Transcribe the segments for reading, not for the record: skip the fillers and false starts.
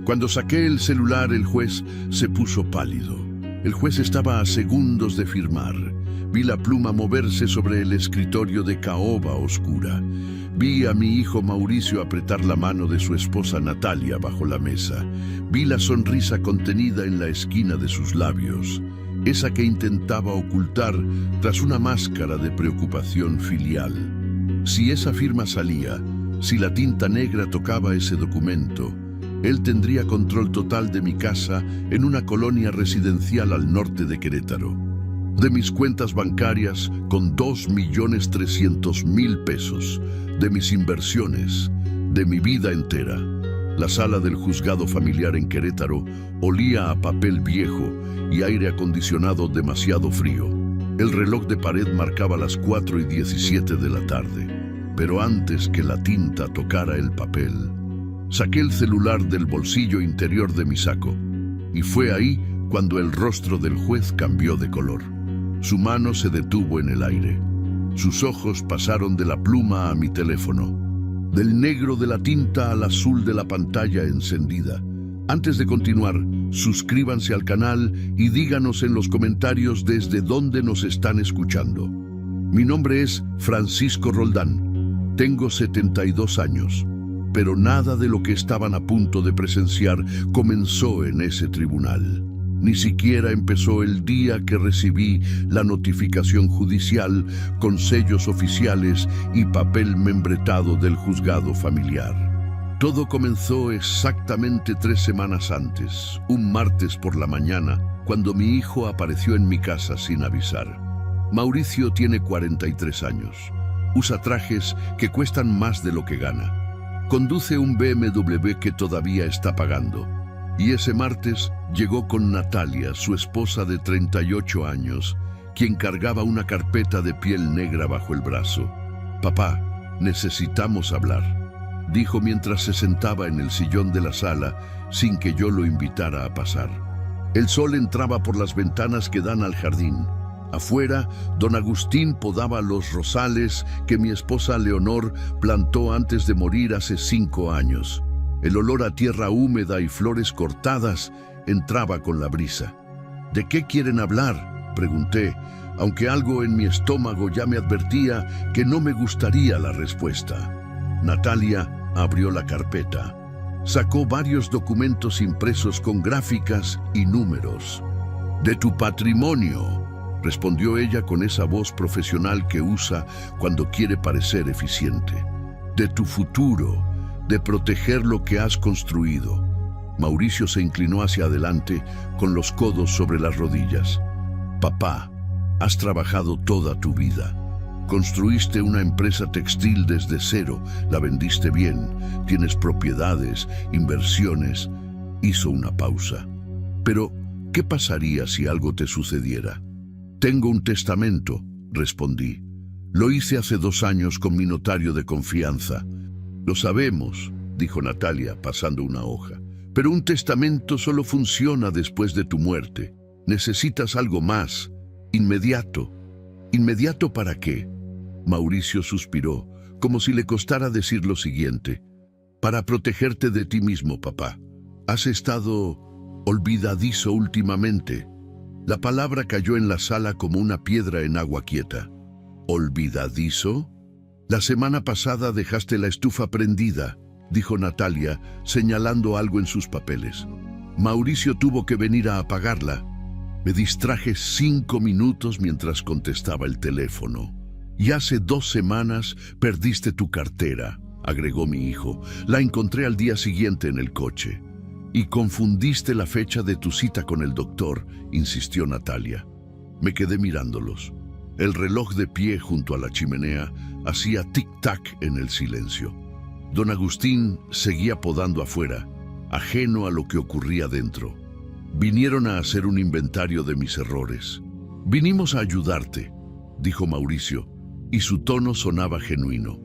Cuando saqué el celular, el juez se puso pálido. El juez estaba a segundos de firmar. Vi la pluma moverse sobre el escritorio de caoba oscura. Vi a mi hijo Mauricio apretar la mano de su esposa Natalia bajo la mesa. Vi la sonrisa contenida en la esquina de sus labios, esa que intentaba ocultar tras una máscara de preocupación filial. Si esa firma salía, si la tinta negra tocaba ese documento, él tendría control total de mi casa en una colonia residencial al norte de Querétaro, de mis cuentas bancarias con 2.300.000 pesos, de mis inversiones, de mi vida entera. La sala del juzgado familiar en Querétaro olía a papel viejo y aire acondicionado demasiado frío. El reloj de pared marcaba las 4:17 de la tarde, pero antes que la tinta tocara el papel, saqué el celular del bolsillo interior de mi saco, y fue ahí cuando el rostro del juez cambió de color. Su mano se detuvo en el aire. Sus ojos pasaron de la pluma a mi teléfono, del negro de la tinta al azul de la pantalla encendida. Antes de continuar, suscríbanse al canal y díganos en los comentarios desde dónde nos están escuchando. Mi nombre es Francisco Roldán. Tengo 72 años, pero nada de lo que estaban a punto de presenciar comenzó en ese tribunal. Ni siquiera empezó el día que recibí la notificación judicial con sellos oficiales y papel membretado del juzgado familiar. Todo comenzó exactamente 3 semanas antes, un martes por la mañana, cuando mi hijo apareció en mi casa sin avisar. Mauricio tiene 43 años. Usa trajes que cuestan más de lo que gana. Conduce un BMW que todavía está pagando. Y ese martes llegó con Natalia, su esposa de 38 años, quien cargaba una carpeta de piel negra bajo el brazo. «Papá, necesitamos hablar», dijo mientras se sentaba en el sillón de la sala sin que yo lo invitara a pasar. El sol entraba por las ventanas que dan al jardín. Afuera, don Agustín podaba los rosales que mi esposa Leonor plantó antes de morir hace 5 años. El olor a tierra húmeda y flores cortadas entraba con la brisa. «¿De qué quieren hablar?», pregunté, aunque algo en mi estómago ya me advertía que no me gustaría la respuesta. Natalia abrió la carpeta. Sacó varios documentos impresos con gráficas y números. «De tu patrimonio», respondió ella con esa voz profesional que usa cuando quiere parecer eficiente. «De tu futuro, de proteger lo que has construido». Mauricio se inclinó hacia adelante con los codos sobre las rodillas. «Papá, has trabajado toda tu vida. Construiste una empresa textil desde cero, la vendiste bien, tienes propiedades, inversiones». Hizo una pausa. «Pero, ¿qué pasaría si algo te sucediera?». «Tengo un testamento», respondí. «Lo hice hace 2 años con mi notario de confianza». «Lo sabemos», dijo Natalia pasando una hoja. «Pero un testamento solo funciona después de tu muerte. Necesitas algo más, inmediato». «¿Inmediato para qué?». Mauricio suspiró, como si le costara decir lo siguiente. «Para protegerte de ti mismo, papá. Has estado olvidadizo últimamente». La palabra cayó en la sala como una piedra en agua quieta. «¿Olvidadizo?». «La semana pasada dejaste la estufa prendida», dijo Natalia, señalando algo en sus papeles. «Mauricio tuvo que venir a apagarla». Me distraje 5 minutos mientras contestaba el teléfono. «Y hace 2 semanas perdiste tu cartera», agregó mi hijo. «La encontré al día siguiente en el coche». «Y confundiste la fecha de tu cita con el doctor», insistió Natalia. Me quedé mirándolos. El reloj de pie junto a la chimenea hacía tic-tac en el silencio. Don Agustín seguía podando afuera, ajeno a lo que ocurría dentro. «Vinieron a hacer un inventario de mis errores». «Vinimos a ayudarte», dijo Mauricio, y su tono sonaba genuino.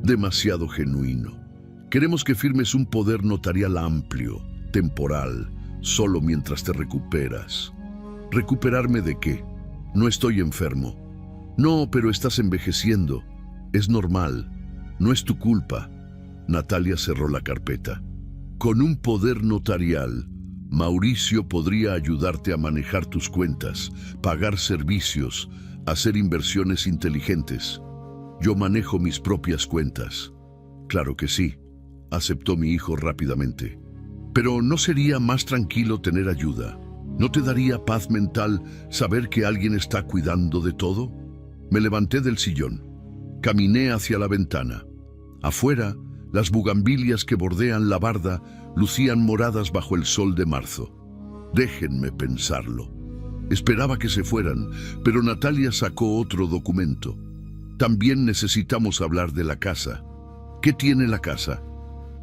Demasiado genuino. «Queremos que firmes un poder notarial amplio, temporal, solo mientras te recuperas». «¿Recuperarme de qué? No estoy enfermo». «No, pero estás envejeciendo. Es normal. No es tu culpa». Natalia cerró la carpeta. Con un poder notarial, Mauricio podría ayudarte a manejar tus cuentas, pagar servicios, hacer inversiones inteligentes. Yo manejo mis propias cuentas. Claro que sí, aceptó mi hijo rápidamente. Pero ¿no sería más tranquilo tener ayuda? ¿No te daría paz mental saber que alguien está cuidando de todo? Me levanté del sillón. Caminé hacia la ventana. Afuera, las bugambilias que bordean la barda lucían moradas bajo el sol de marzo. Déjenme pensarlo. Esperaba que se fueran, pero Natalia sacó otro documento. También necesitamos hablar de la casa. ¿Qué tiene la casa?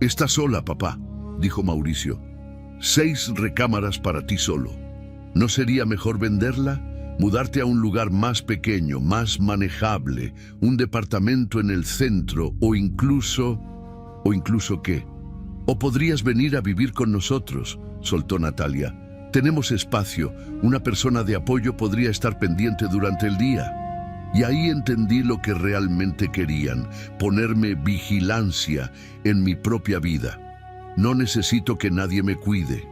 Está sola, papá, dijo Mauricio. 6 recámaras para ti solo. ¿No sería mejor venderla? Mudarte a un lugar más pequeño, más manejable, un departamento en el centro o incluso qué. O podrías venir a vivir con nosotros, soltó Natalia. Tenemos espacio, una persona de apoyo podría estar pendiente durante el día. Y ahí entendí lo que realmente querían, ponerme vigilancia en mi propia vida. No necesito que nadie me cuide.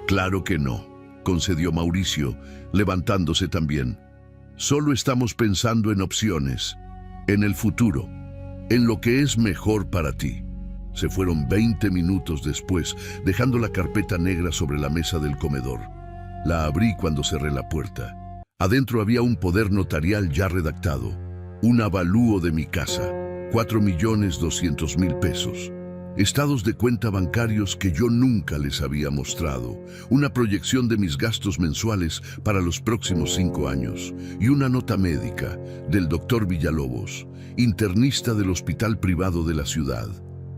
Claro que no, concedió Mauricio, levantándose también. Solo estamos pensando en opciones, en el futuro, en lo que es mejor para ti. Se fueron 20 minutos después, dejando la carpeta negra sobre la mesa del comedor. La abrí cuando cerré la puerta. Adentro había un poder notarial ya redactado, un avalúo de mi casa, 4.200.000 pesos. Estados de cuenta bancarios que yo nunca les había mostrado, una proyección de mis gastos mensuales para los próximos 5 años y una nota médica del doctor Villalobos, internista del hospital privado de la ciudad,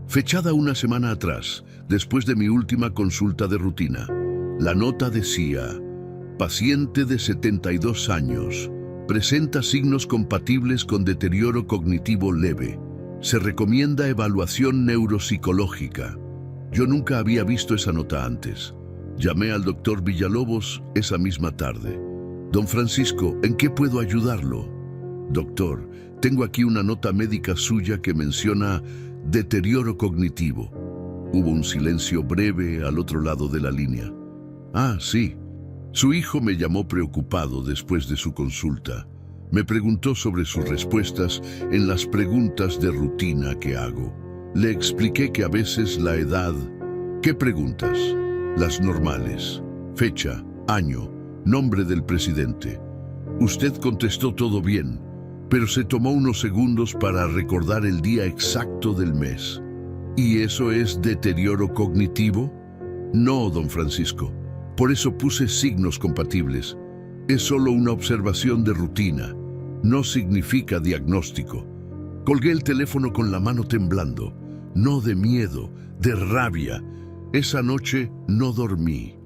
fechada una semana atrás, después de mi última consulta de rutina. La nota decía: paciente de 72 años, presenta signos compatibles con deterioro cognitivo leve. Se recomienda evaluación neuropsicológica. Yo nunca había visto esa nota antes. Llamé al doctor Villalobos esa misma tarde. Don Francisco, ¿en qué puedo ayudarlo? Doctor, tengo aquí una nota médica suya que menciona deterioro cognitivo. Hubo un silencio breve al otro lado de la línea. Ah, sí. Su hijo me llamó preocupado después de su consulta. Me preguntó sobre sus respuestas en las preguntas de rutina que hago. Le expliqué que a veces la edad... ¿Qué preguntas? Las normales. Fecha, año, nombre del presidente. Usted contestó todo bien, pero se tomó unos segundos para recordar el día exacto del mes. ¿Y eso es deterioro cognitivo? No, don Francisco. Por eso puse signos compatibles. Es solo una observación de rutina. No significa diagnóstico. Colgué el teléfono con la mano temblando. No de miedo, de rabia. Esa noche no dormí.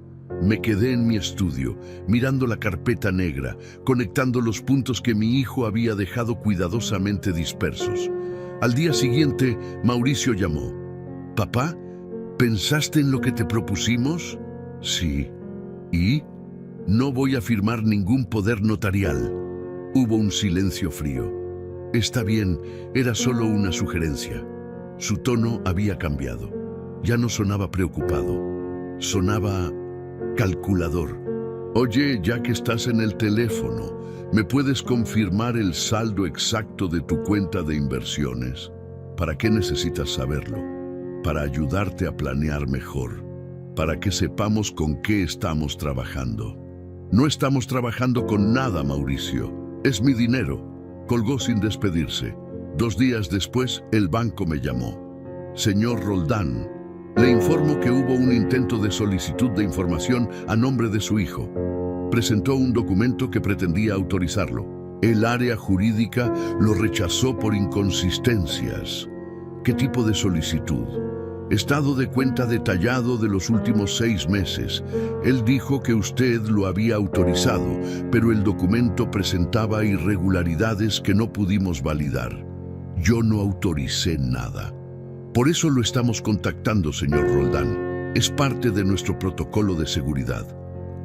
Me quedé en mi estudio, mirando la carpeta negra, conectando los puntos que mi hijo había dejado cuidadosamente dispersos. Al día siguiente, Mauricio llamó. «Papá, ¿pensaste en lo que te propusimos?» «Sí». «¿Y?» «No voy a firmar ningún poder notarial». Hubo un silencio frío. Está bien, era solo una sugerencia. Su tono había cambiado. Ya no sonaba preocupado. Sonaba calculador. Oye, ya que estás en el teléfono, ¿me puedes confirmar el saldo exacto de tu cuenta de inversiones? ¿Para qué necesitas saberlo? Para ayudarte a planear mejor. Para que sepamos con qué estamos trabajando. No estamos trabajando con nada, Mauricio. Es mi dinero. Colgó sin despedirse. 2 días después, el banco me llamó. Señor Roldán, le informo que hubo un intento de solicitud de información a nombre de su hijo. Presentó un documento que pretendía autorizarlo. El área jurídica lo rechazó por inconsistencias. ¿Qué tipo de solicitud? Estado de cuenta detallado de los últimos 6 meses. Él dijo que usted lo había autorizado, pero el documento presentaba irregularidades que no pudimos validar. Yo no autoricé nada. Por eso lo estamos contactando, señor Roldán. Es parte de nuestro protocolo de seguridad.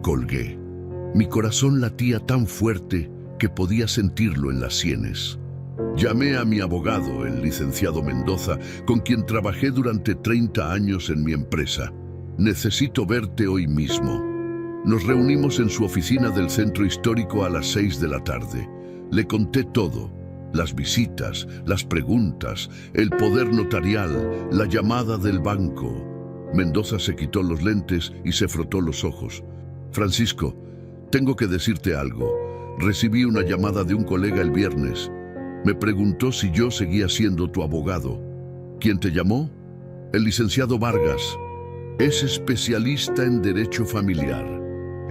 Colgué. Mi corazón latía tan fuerte que podía sentirlo en las sienes. Llamé a mi abogado, el licenciado Mendoza, con quien trabajé durante 30 años en mi empresa. Necesito verte hoy mismo. Nos reunimos en su oficina del centro histórico a las 6 de la tarde. Le conté todo. Las visitas, las preguntas, el poder notarial, la llamada del banco. Mendoza se quitó los lentes y se frotó los ojos. Francisco, tengo que decirte algo. Recibí una llamada de un colega el viernes. Me preguntó si yo seguía siendo tu abogado. ¿Quién te llamó? El licenciado Vargas. Es especialista en derecho familiar,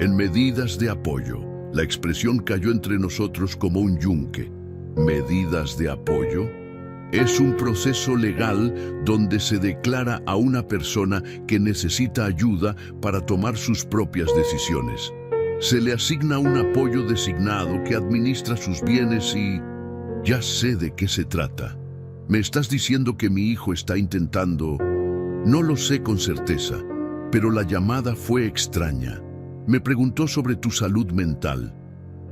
en medidas de apoyo. La expresión cayó entre nosotros como un yunque. ¿Medidas de apoyo? Es un proceso legal donde se declara a una persona que necesita ayuda para tomar sus propias decisiones. Se le asigna un apoyo designado que administra sus bienes y... Ya sé de qué se trata. ¿Me estás diciendo que mi hijo está intentando...? No lo sé con certeza, pero la llamada fue extraña. Me preguntó sobre tu salud mental,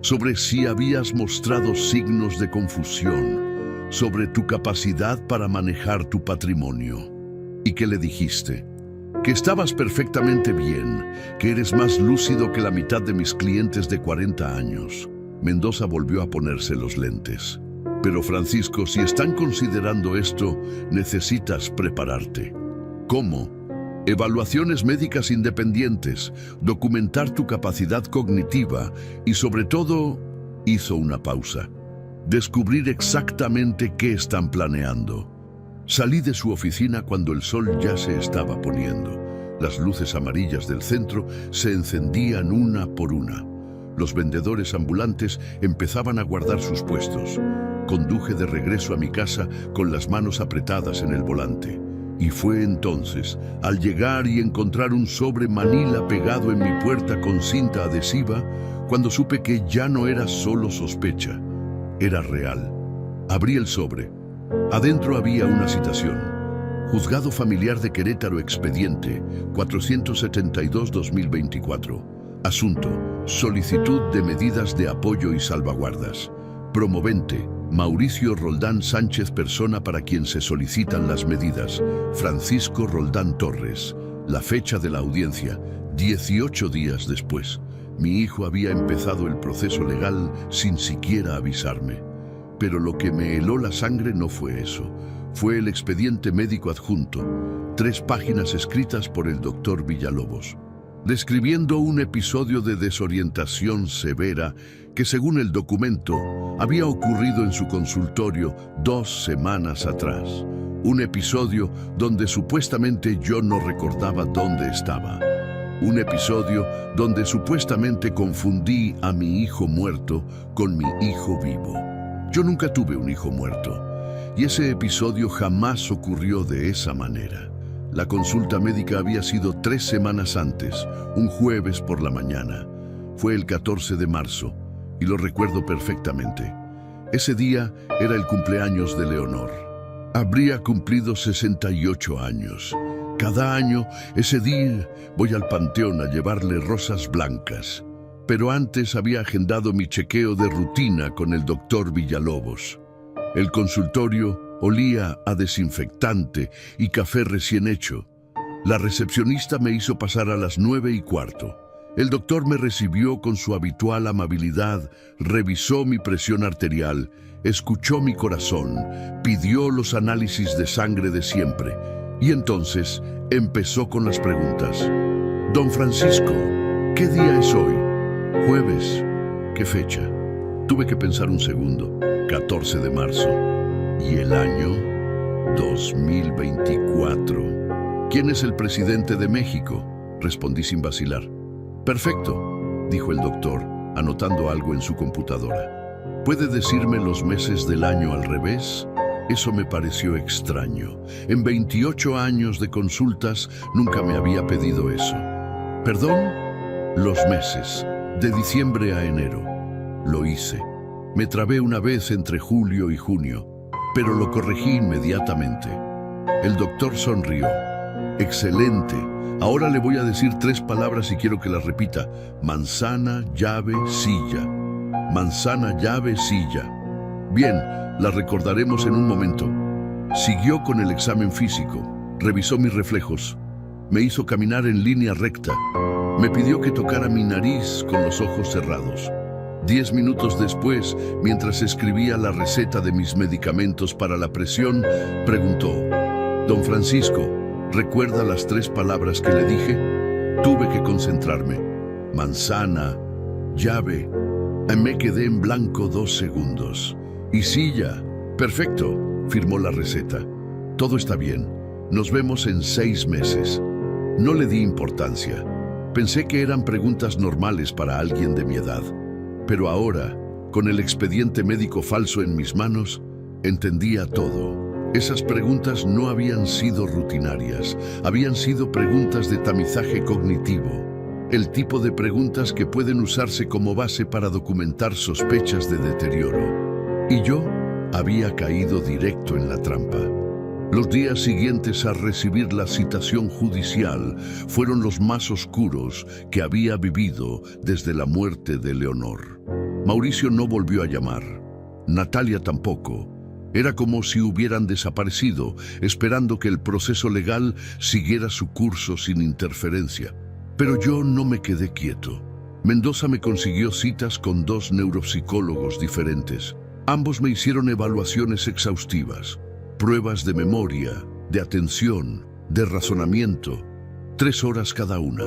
sobre si habías mostrado signos de confusión, sobre tu capacidad para manejar tu patrimonio. ¿Y qué le dijiste? Que estabas perfectamente bien, que eres más lúcido que la mitad de mis clientes de 40 años. Mendoza volvió a ponerse los lentes. Pero Francisco, si están considerando esto, necesitas prepararte. ¿Cómo? Evaluaciones médicas independientes, documentar tu capacidad cognitiva y sobre todo, hizo una pausa. Descubrir exactamente qué están planeando. Salí de su oficina cuando el sol ya se estaba poniendo. Las luces amarillas del centro se encendían una por una. Los vendedores ambulantes empezaban a guardar sus puestos. Conduje de regreso a mi casa con las manos apretadas en el volante. Y fue entonces, al llegar y encontrar un sobre Manila pegado en mi puerta con cinta adhesiva, cuando supe que ya no era solo sospecha, era real. Abrí el sobre. Adentro había una citación. Juzgado Familiar de Querétaro, expediente 472-2024. Asunto: solicitud de medidas de apoyo y salvaguardas. Promovente: Mauricio Roldán Sánchez, persona para quien se solicitan las medidas, Francisco Roldán Torres. La fecha de la audiencia: 18 días después. Mi hijo había empezado el proceso legal sin siquiera avisarme. Pero lo que me heló la sangre no fue eso. Fue el expediente médico adjunto, 3 páginas escritas por el doctor Villalobos, describiendo un episodio de desorientación severa que, según el documento, había ocurrido en su consultorio 2 semanas atrás. Un episodio donde supuestamente yo no recordaba dónde estaba. Un episodio donde supuestamente confundí a mi hijo muerto con mi hijo vivo. Yo nunca tuve un hijo muerto, y ese episodio jamás ocurrió de esa manera. La consulta médica había sido 3 semanas antes, un jueves por la mañana. Fue el 14 de marzo, y lo recuerdo perfectamente. Ese día era el cumpleaños de Leonor. Habría cumplido 68 años. Cada año, ese día, voy al panteón a llevarle rosas blancas. Pero antes había agendado mi chequeo de rutina con el doctor Villalobos. El consultorio olía a desinfectante y café recién hecho. La recepcionista me hizo pasar a las 9:15. El doctor me recibió con su habitual amabilidad, revisó mi presión arterial, escuchó mi corazón, pidió los análisis de sangre de siempre y entonces empezó con las preguntas. Don Francisco, ¿qué día es hoy? Jueves. ¿Qué fecha? Tuve que pensar un segundo. 14 de marzo. ¿Y el año? 2024. ¿Quién es el presidente de México? Respondí sin vacilar. Perfecto, dijo el doctor, anotando algo en su computadora. ¿Puede decirme los meses del año al revés? Eso me pareció extraño. En 28 años de consultas nunca me había pedido eso. ¿Perdón? Los meses, de diciembre a enero. Lo hice. Me trabé una vez entre julio y junio, pero lo corregí inmediatamente. El doctor sonrió. Excelente. Ahora le voy a decir 3 palabras y quiero que las repita. Manzana, llave, silla. Manzana, llave, silla. Bien, las recordaremos en un momento. Siguió con el examen físico. Revisó mis reflejos. Me hizo caminar en línea recta. Me pidió que tocara mi nariz con los ojos cerrados. 10 minutos después, mientras escribía la receta de mis medicamentos para la presión, preguntó: «Don Francisco, ¿recuerda las 3 palabras que le dije?». Tuve que concentrarme. Manzana, llave. Me quedé en blanco 2 segundos. Y silla. Perfecto, firmó la receta. Todo está bien. Nos vemos en 6 meses. No le di importancia. Pensé que eran preguntas normales para alguien de mi edad. Pero ahora, con el expediente médico falso en mis manos, entendía todo. Esas preguntas no habían sido rutinarias, habían sido preguntas de tamizaje cognitivo, el tipo de preguntas que pueden usarse como base para documentar sospechas de deterioro. Y yo había caído directo en la trampa. Los días siguientes a recibir la citación judicial fueron los más oscuros que había vivido desde la muerte de Leonor. Mauricio no volvió a llamar. Natalia tampoco. Era como si hubieran desaparecido, esperando que el proceso legal siguiera su curso sin interferencia. Pero yo no me quedé quieto. Mendoza me consiguió citas con 2 neuropsicólogos diferentes. Ambos me hicieron evaluaciones exhaustivas, pruebas de memoria, de atención, de razonamiento, 3 horas cada una.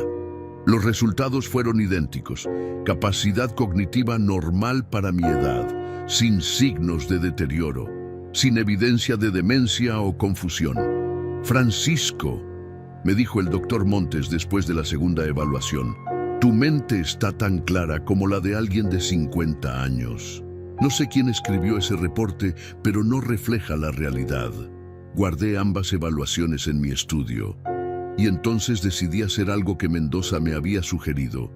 Los resultados fueron idénticos: capacidad cognitiva normal para mi edad, sin signos de deterioro, sin evidencia de demencia o confusión. «Francisco», me dijo el doctor Montes después de la segunda evaluación, «tu mente está tan clara como la de alguien de 50 años. No sé quién escribió ese reporte, pero no refleja la realidad». Guardé ambas evaluaciones en mi estudio. Y entonces decidí hacer algo que Mendoza me había sugerido,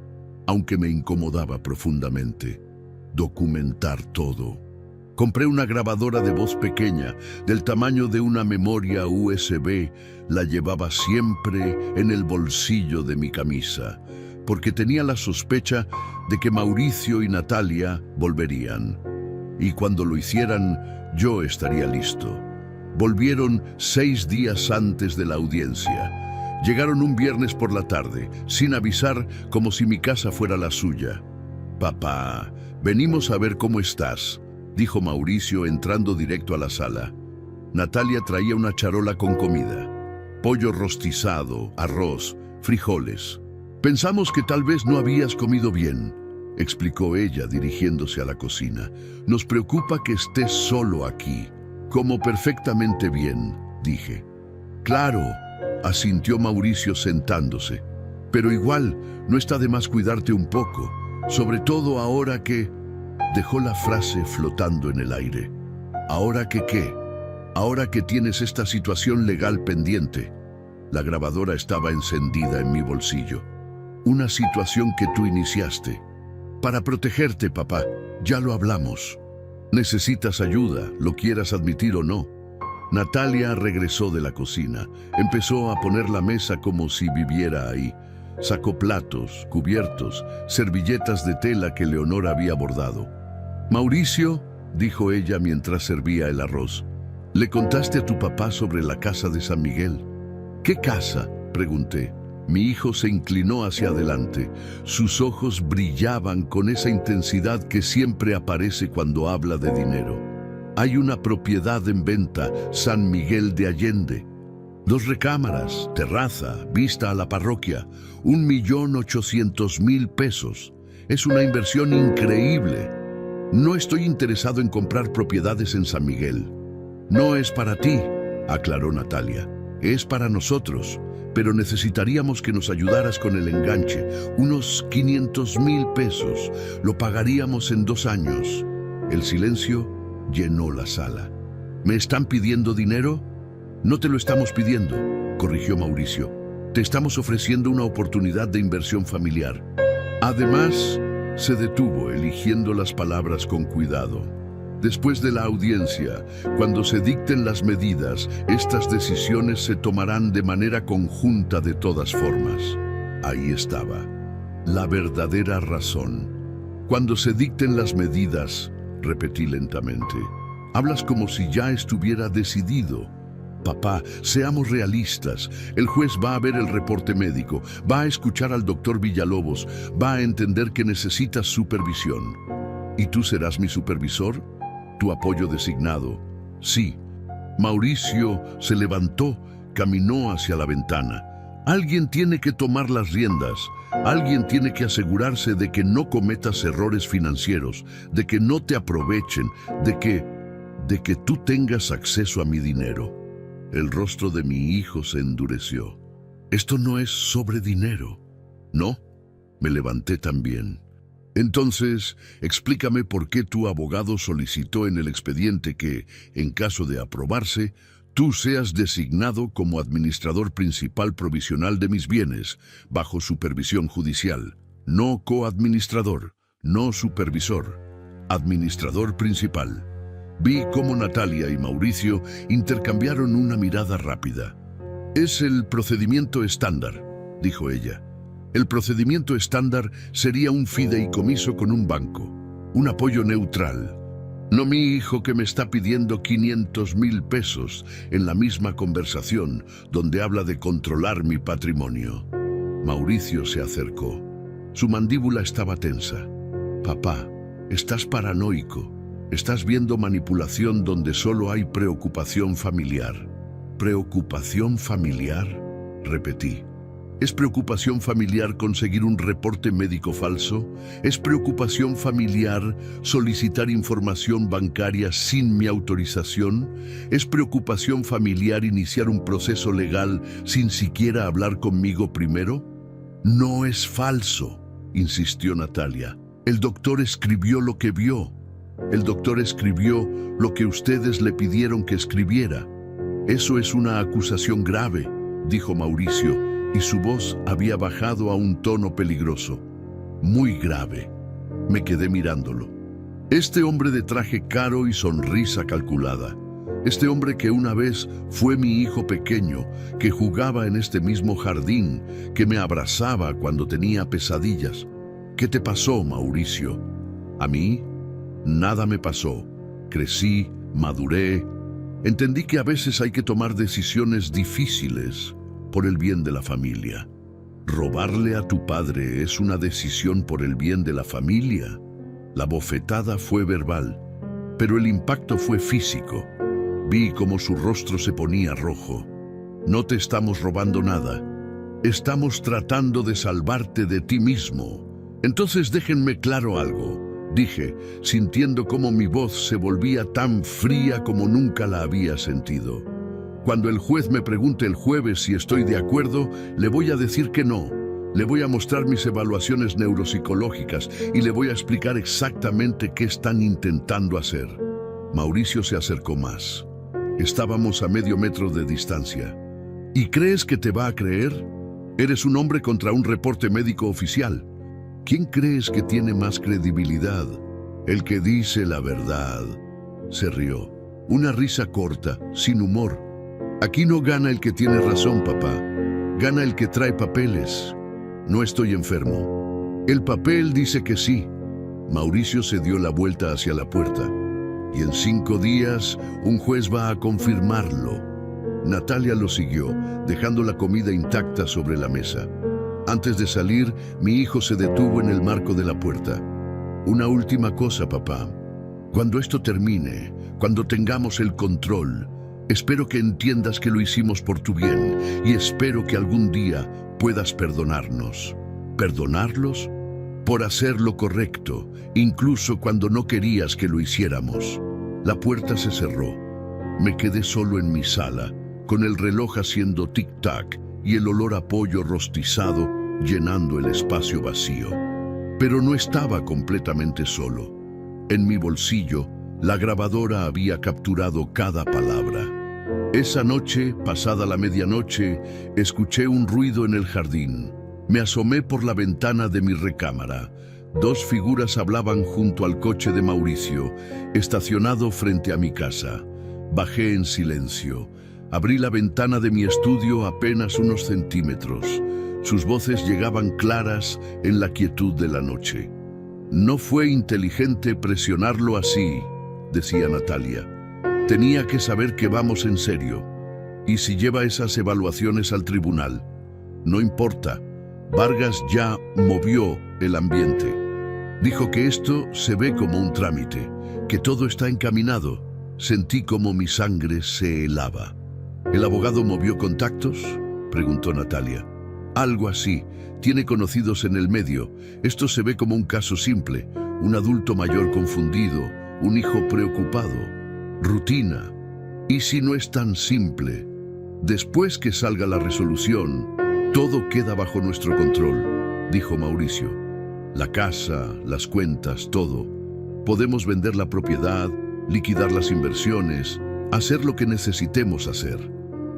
aunque me incomodaba profundamente: documentar todo. Compré una grabadora de voz pequeña, del tamaño de una memoria USB. La llevaba siempre en el bolsillo de mi camisa, porque tenía la sospecha de que Mauricio y Natalia volverían. Y cuando lo hicieran, yo estaría listo. Volvieron 6 días antes de la audiencia. Llegaron un viernes por la tarde, sin avisar, como si mi casa fuera la suya. «Papá, venimos a ver cómo estás», dijo Mauricio entrando directo a la sala. Natalia traía una charola con comida: pollo rostizado, arroz, frijoles. «Pensamos que tal vez no habías comido bien», explicó ella dirigiéndose a la cocina. «Nos preocupa que estés solo aquí». «Como perfectamente bien», dije. «Claro», asintió Mauricio sentándose. «Pero igual, no está de más cuidarte un poco, sobre todo ahora que…». Dejó la frase flotando en el aire. «¿Ahora que qué?». «Ahora que tienes esta situación legal pendiente». La grabadora estaba encendida en mi bolsillo. «Una situación que tú iniciaste. Para protegerte, papá, ya lo hablamos. Necesitas ayuda, lo quieras admitir o no». Natalia regresó de la cocina. Empezó a poner la mesa como si viviera ahí. Sacó platos, cubiertos, servilletas de tela que Leonor había bordado. «Mauricio», dijo ella mientras servía el arroz, «¿le contaste a tu papá sobre la casa de San Miguel?». «¿Qué casa?», pregunté. Mi hijo se inclinó hacia adelante. Sus ojos brillaban con esa intensidad que siempre aparece cuando habla de dinero. «Hay una propiedad en venta, San Miguel de Allende. 2 recámaras, terraza, vista a la parroquia, 1.800.000 pesos. Es una inversión increíble. No estoy interesado en comprar propiedades en San Miguel». «No es para ti», aclaró Natalia. «Es para nosotros, pero necesitaríamos que nos ayudaras con el enganche. Unos 500.000 pesos. Lo pagaríamos en 2 años». El silencio llenó la sala. «¿Me están pidiendo dinero?». «No te lo estamos pidiendo», corrigió Mauricio. «Te estamos ofreciendo una oportunidad de inversión familiar». Además, se detuvo, eligiendo las palabras con cuidado. «Después de la audiencia, cuando se dicten las medidas, estas decisiones se tomarán de manera conjunta de todas formas». Ahí estaba, la verdadera razón. «Cuando se dicten las medidas», repetí lentamente. «Hablas como si ya estuviera decidido». papá, seamos realistas. El juez va a ver el reporte médico, va a escuchar al doctor Villalobos, va a entender que necesitas supervisión. ¿Y tú serás mi supervisor? ¿Tu apoyo designado? Sí. Mauricio se levantó, caminó hacia la ventana. Alguien tiene que tomar las riendas. Alguien tiene que asegurarse de que no cometas errores financieros, de que no te aprovechen, de que tú tengas acceso a mi dinero. El rostro de mi hijo se endureció. Esto no es sobre dinero. No, me levanté también. Entonces, explícame por qué tu abogado solicitó en el expediente que, en caso de aprobarse, tú seas designado como administrador principal provisional de mis bienes, bajo supervisión judicial. No coadministrador, no supervisor, administrador principal. Vi cómo Natalia y Mauricio intercambiaron una mirada rápida. Es el procedimiento estándar, dijo ella. El procedimiento estándar sería un fideicomiso con un banco, un apoyo neutral. No mi hijo que me está pidiendo 500,000 pesos en la misma conversación donde habla de controlar mi patrimonio. Mauricio se acercó. Su mandíbula estaba tensa. Papá, estás paranoico. Estás viendo manipulación donde solo hay preocupación familiar. ¿Preocupación familiar? Repetí. ¿Es preocupación familiar conseguir un reporte médico falso? ¿Es preocupación familiar solicitar información bancaria sin mi autorización? ¿Es preocupación familiar iniciar un proceso legal sin siquiera hablar conmigo primero? No es falso, insistió Natalia. El doctor escribió lo que vio. El doctor escribió lo que ustedes le pidieron que escribiera. Eso es una acusación grave, dijo Mauricio, y su voz había bajado a un tono peligroso. Muy grave. Me quedé mirándolo. Este hombre de traje caro y sonrisa calculada. Este hombre que una vez fue mi hijo pequeño, que jugaba en este mismo jardín, que me abrazaba cuando tenía pesadillas. ¿Qué te pasó, Mauricio? ¿A mí? Nada me pasó. Crecí, maduré. Entendí que a veces hay que tomar decisiones difíciles por el bien de la familia. Robarle a tu padre es una decisión por el bien de la familia. La bofetada fue verbal, pero el impacto fue físico. Vi cómo su rostro se ponía rojo. No te estamos robando nada. Estamos tratando de salvarte de ti mismo. Entonces déjenme claro algo, dije, sintiendo cómo mi voz se volvía tan fría como nunca la había sentido. Cuando el juez me pregunte el jueves si estoy de acuerdo, le voy a decir que no. Le voy a mostrar mis evaluaciones neuropsicológicas y le voy a explicar exactamente qué están intentando hacer. Mauricio se acercó más. Estábamos a medio metro de distancia. ¿Y crees que te va a creer? Eres un hombre contra un reporte médico oficial. ¿Quién crees que tiene más credibilidad? El que dice la verdad. Se rió. Una risa corta, sin humor. Aquí no gana el que tiene razón, papá. Gana el que trae papeles. No estoy enfermo. El papel dice que sí. Mauricio se dio la vuelta hacia la puerta. Y en 5 días, un juez va a confirmarlo. Natalia lo siguió, dejando la comida intacta sobre la mesa. Antes de salir, mi hijo se detuvo en el marco de la puerta. Una última cosa, papá. Cuando esto termine, cuando tengamos el control, espero que entiendas que lo hicimos por tu bien y espero que algún día puedas perdonarnos. ¿Perdonarlos? Por hacer lo correcto, incluso cuando no querías que lo hiciéramos. La puerta se cerró. Me quedé solo en mi sala, con el reloj haciendo tic-tac y el olor a pollo rostizado llenando el espacio vacío. Pero no estaba completamente solo. En mi bolsillo, la grabadora había capturado cada palabra. Esa noche, pasada la medianoche, escuché un ruido en el jardín. Me asomé por la ventana de mi recámara. 2 figuras hablaban junto al coche de Mauricio, estacionado frente a mi casa. Bajé en silencio. Abrí la ventana de mi estudio apenas unos centímetros. Sus voces llegaban claras en la quietud de la noche. No fue inteligente presionarlo así, decía Natalia. Tenía que saber que vamos en serio. ¿Y si lleva esas evaluaciones al tribunal? No importa. Vargas ya movió el ambiente. Dijo que esto se ve como un trámite, que todo está encaminado. Sentí como mi sangre se helaba. ¿El abogado movió contactos?, preguntó Natalia. Algo así. Tiene conocidos en el medio. Esto se ve como un caso simple. Un adulto mayor confundido, un hijo preocupado. Rutina. ¿Y si no es tan simple? Después que salga la resolución, todo queda bajo nuestro control, dijo Mauricio. La casa, las cuentas, todo. Podemos vender la propiedad, liquidar las inversiones, hacer lo que necesitemos hacer.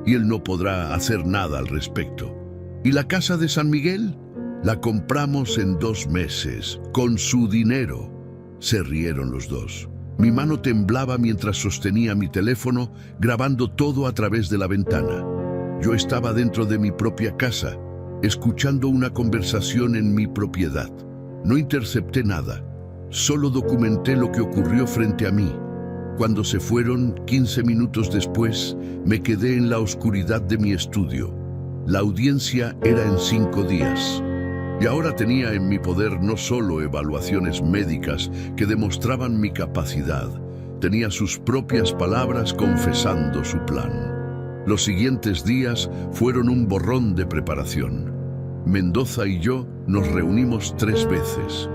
Y él no podrá hacer nada al respecto. ¿Y la casa de San Miguel? La compramos en 2 meses, con su dinero. Se rieron los dos. Mi mano temblaba mientras sostenía mi teléfono, grabando todo a través de la ventana. Yo estaba dentro de mi propia casa, escuchando una conversación en mi propiedad. No intercepté nada, solo documenté lo que ocurrió frente a mí. Cuando se fueron, 15 minutos después, me quedé en la oscuridad de mi estudio. La audiencia era en 5 días. Y ahora tenía en mi poder no solo evaluaciones médicas que demostraban mi capacidad, tenía sus propias palabras confesando su plan. Los siguientes días fueron un borrón de preparación. Mendoza y yo nos reunimos 3 veces.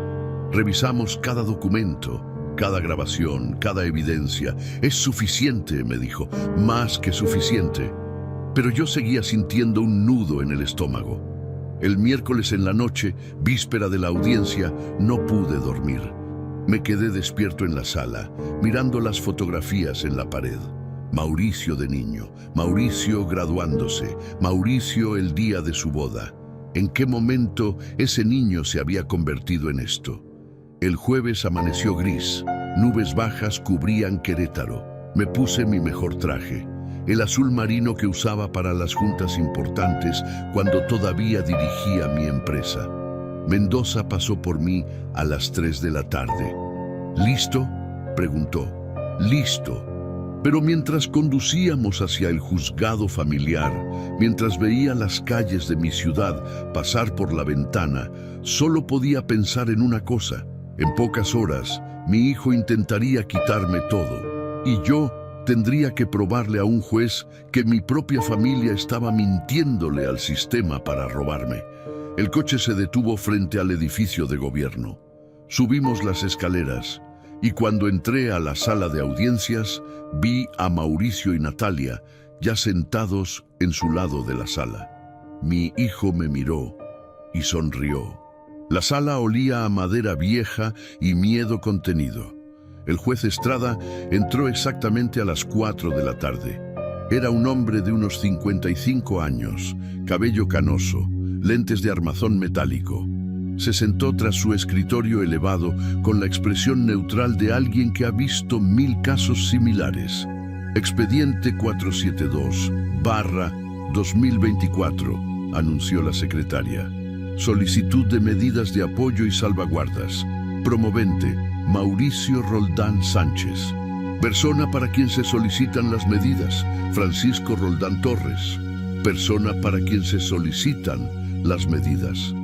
Revisamos cada documento, cada grabación, cada evidencia. Es suficiente, me dijo, más que suficiente. Pero yo seguía sintiendo un nudo en el estómago. El miércoles en la noche, víspera de la audiencia, no pude dormir. Me quedé despierto en la sala, mirando las fotografías en la pared. Mauricio de niño, Mauricio graduándose, Mauricio el día de su boda. ¿En qué momento ese niño se había convertido en esto? El jueves amaneció gris, nubes bajas cubrían Querétaro. Me puse mi mejor traje, el azul marino que usaba para las juntas importantes cuando todavía dirigía mi empresa. Mendoza pasó por mí a las 3 de la tarde. ¿Listo?, preguntó. Listo. Pero mientras conducíamos hacia el juzgado familiar, mientras veía las calles de mi ciudad pasar por la ventana, solo podía pensar en una cosa. En pocas horas, mi hijo intentaría quitarme todo, y yo tendría que probarle a un juez que mi propia familia estaba mintiéndole al sistema para robarme. El coche se detuvo frente al edificio de gobierno. Subimos las escaleras, y cuando entré a la sala de audiencias, vi a Mauricio y Natalia ya sentados en su lado de la sala. Mi hijo me miró y sonrió. La sala olía a madera vieja y miedo contenido. El juez Estrada entró exactamente a las 4 de la tarde. Era un hombre de unos 55 años, cabello canoso, lentes de armazón metálico. Se sentó tras su escritorio elevado con la expresión neutral de alguien que ha visto 1000 casos similares. Expediente 472/2024, anunció la secretaria. Solicitud de medidas de apoyo y salvaguardas. Promovente, Mauricio Roldán Sánchez. Persona para quien se solicitan las medidas, Francisco Roldán Torres. Persona para quien se solicitan las medidas.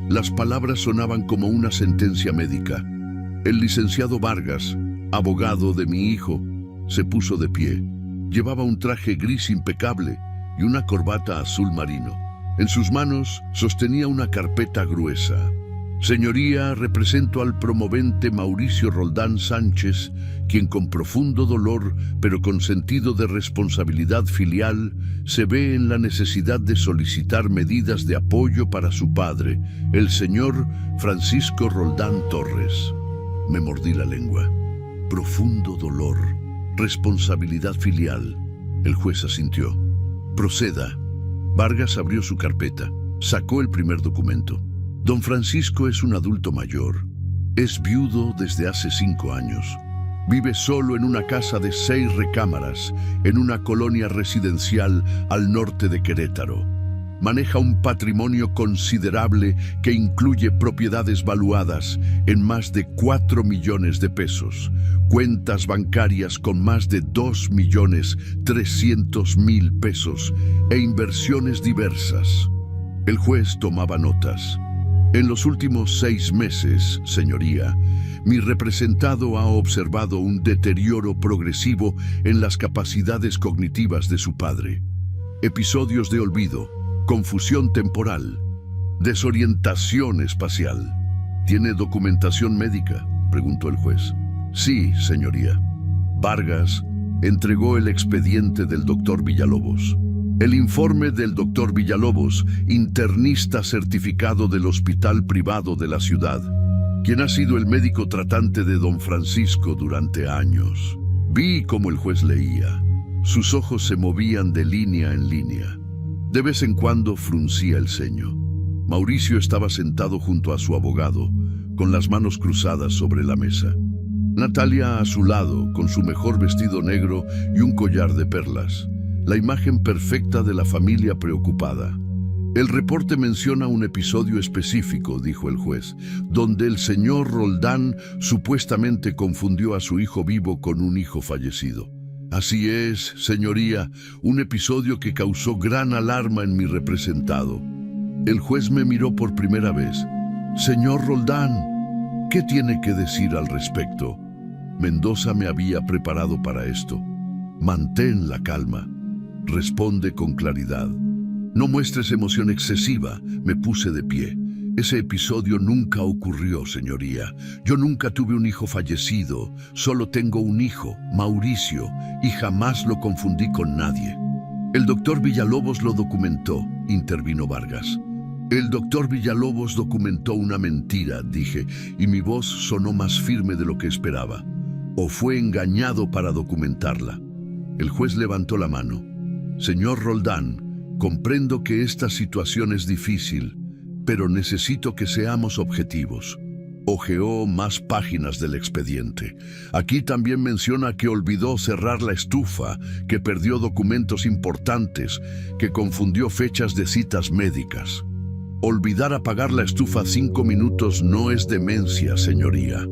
Las palabras sonaban como una sentencia médica. El licenciado Vargas, abogado de mi hijo, se puso de pie. Llevaba un traje gris impecable y una corbata azul marino. En sus manos sostenía una carpeta gruesa. Señoría, represento al promovente Mauricio Roldán Sánchez, quien con profundo dolor, pero con sentido de responsabilidad filial, se ve en la necesidad de solicitar medidas de apoyo para su padre, el señor Francisco Roldán Torres. Me mordí la lengua. Profundo dolor, responsabilidad filial. El juez asintió. Proceda. Vargas abrió su carpeta. Sacó el primer documento. Don Francisco es un adulto mayor. Es viudo desde hace 5 años. Vive solo en una casa de 6 recámaras, en una colonia residencial al norte de Querétaro. Maneja un patrimonio considerable que incluye propiedades valuadas en más de 4 millones de pesos, cuentas bancarias con más de 2.300.000 pesos e inversiones diversas. El juez tomaba notas. En los últimos 6 meses, señoría, mi representado ha observado un deterioro progresivo en las capacidades cognitivas de su padre. Episodios de olvido, confusión temporal, desorientación espacial. ¿Tiene documentación médica?, preguntó el juez. Sí, señoría. Vargas entregó el expediente del doctor Villalobos. El informe del doctor Villalobos, internista certificado del hospital privado de la ciudad, quien ha sido el médico tratante de don Francisco durante años. Vi cómo el juez leía. Sus ojos se movían de línea en línea. De vez en cuando fruncía el ceño. Mauricio estaba sentado junto a su abogado, con las manos cruzadas sobre la mesa. Natalia a su lado, con su mejor vestido negro y un collar de perlas. La imagen perfecta de la familia preocupada. El reporte menciona un episodio específico, dijo el juez, donde el señor Roldán supuestamente confundió a su hijo vivo con un hijo fallecido. Así es, señoría, un episodio que causó gran alarma en mi representado. El juez me miró por primera vez. Señor Roldán, ¿qué tiene que decir al respecto? Mendoza me había preparado para esto. Mantén la calma. Responde con claridad. No muestres emoción excesiva. Me puse de pie. Ese episodio nunca ocurrió, señoría. Yo nunca tuve un hijo fallecido. Solo tengo un hijo, Mauricio, y jamás lo confundí con nadie. El doctor Villalobos lo documentó, intervino Vargas. El doctor Villalobos documentó una mentira, dije, y mi voz sonó más firme de lo que esperaba. ¿O fue engañado para documentarla? El juez levantó la mano. Señor Roldán, comprendo que esta situación es difícil, pero necesito que seamos objetivos. Hojeó más páginas del expediente. Aquí también menciona que olvidó cerrar la estufa, que perdió documentos importantes, que confundió fechas de citas médicas. Olvidar apagar la estufa 5 minutos no es demencia, señoría.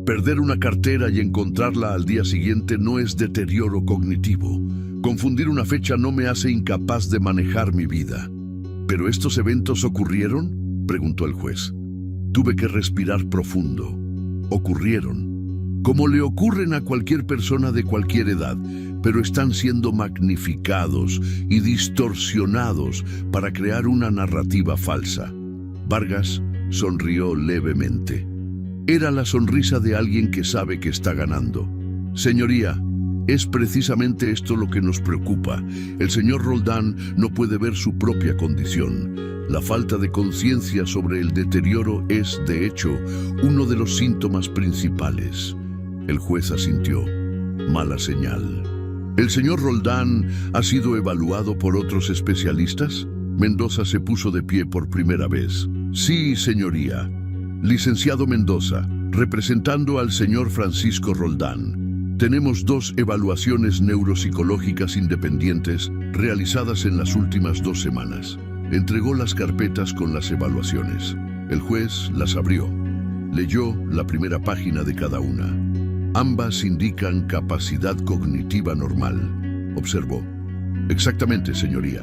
Perder una cartera y encontrarla al día siguiente no es deterioro cognitivo. Confundir una fecha no me hace incapaz de manejar mi vida. ¿Pero estos eventos ocurrieron?, preguntó el juez. Tuve que respirar profundo. Ocurrieron. Como le ocurren a cualquier persona de cualquier edad, pero están siendo magnificados y distorsionados para crear una narrativa falsa. Vargas sonrió levemente. Era la sonrisa de alguien que sabe que está ganando. Señoría, es precisamente esto lo que nos preocupa. El señor Roldán no puede ver su propia condición. La falta de conciencia sobre el deterioro es, de hecho, uno de los síntomas principales. El juez asintió. Mala señal. ¿El señor Roldán ha sido evaluado por otros especialistas? Mendoza se puso de pie por primera vez. Sí, señoría. Licenciado Mendoza, representando al señor Francisco Roldán. Tenemos 2 evaluaciones neuropsicológicas independientes realizadas en las últimas 2 semanas. Entregó las carpetas con las evaluaciones. El juez las abrió. Leyó la primera página de cada una. Ambas indican capacidad cognitiva normal, observó. Exactamente, señoría.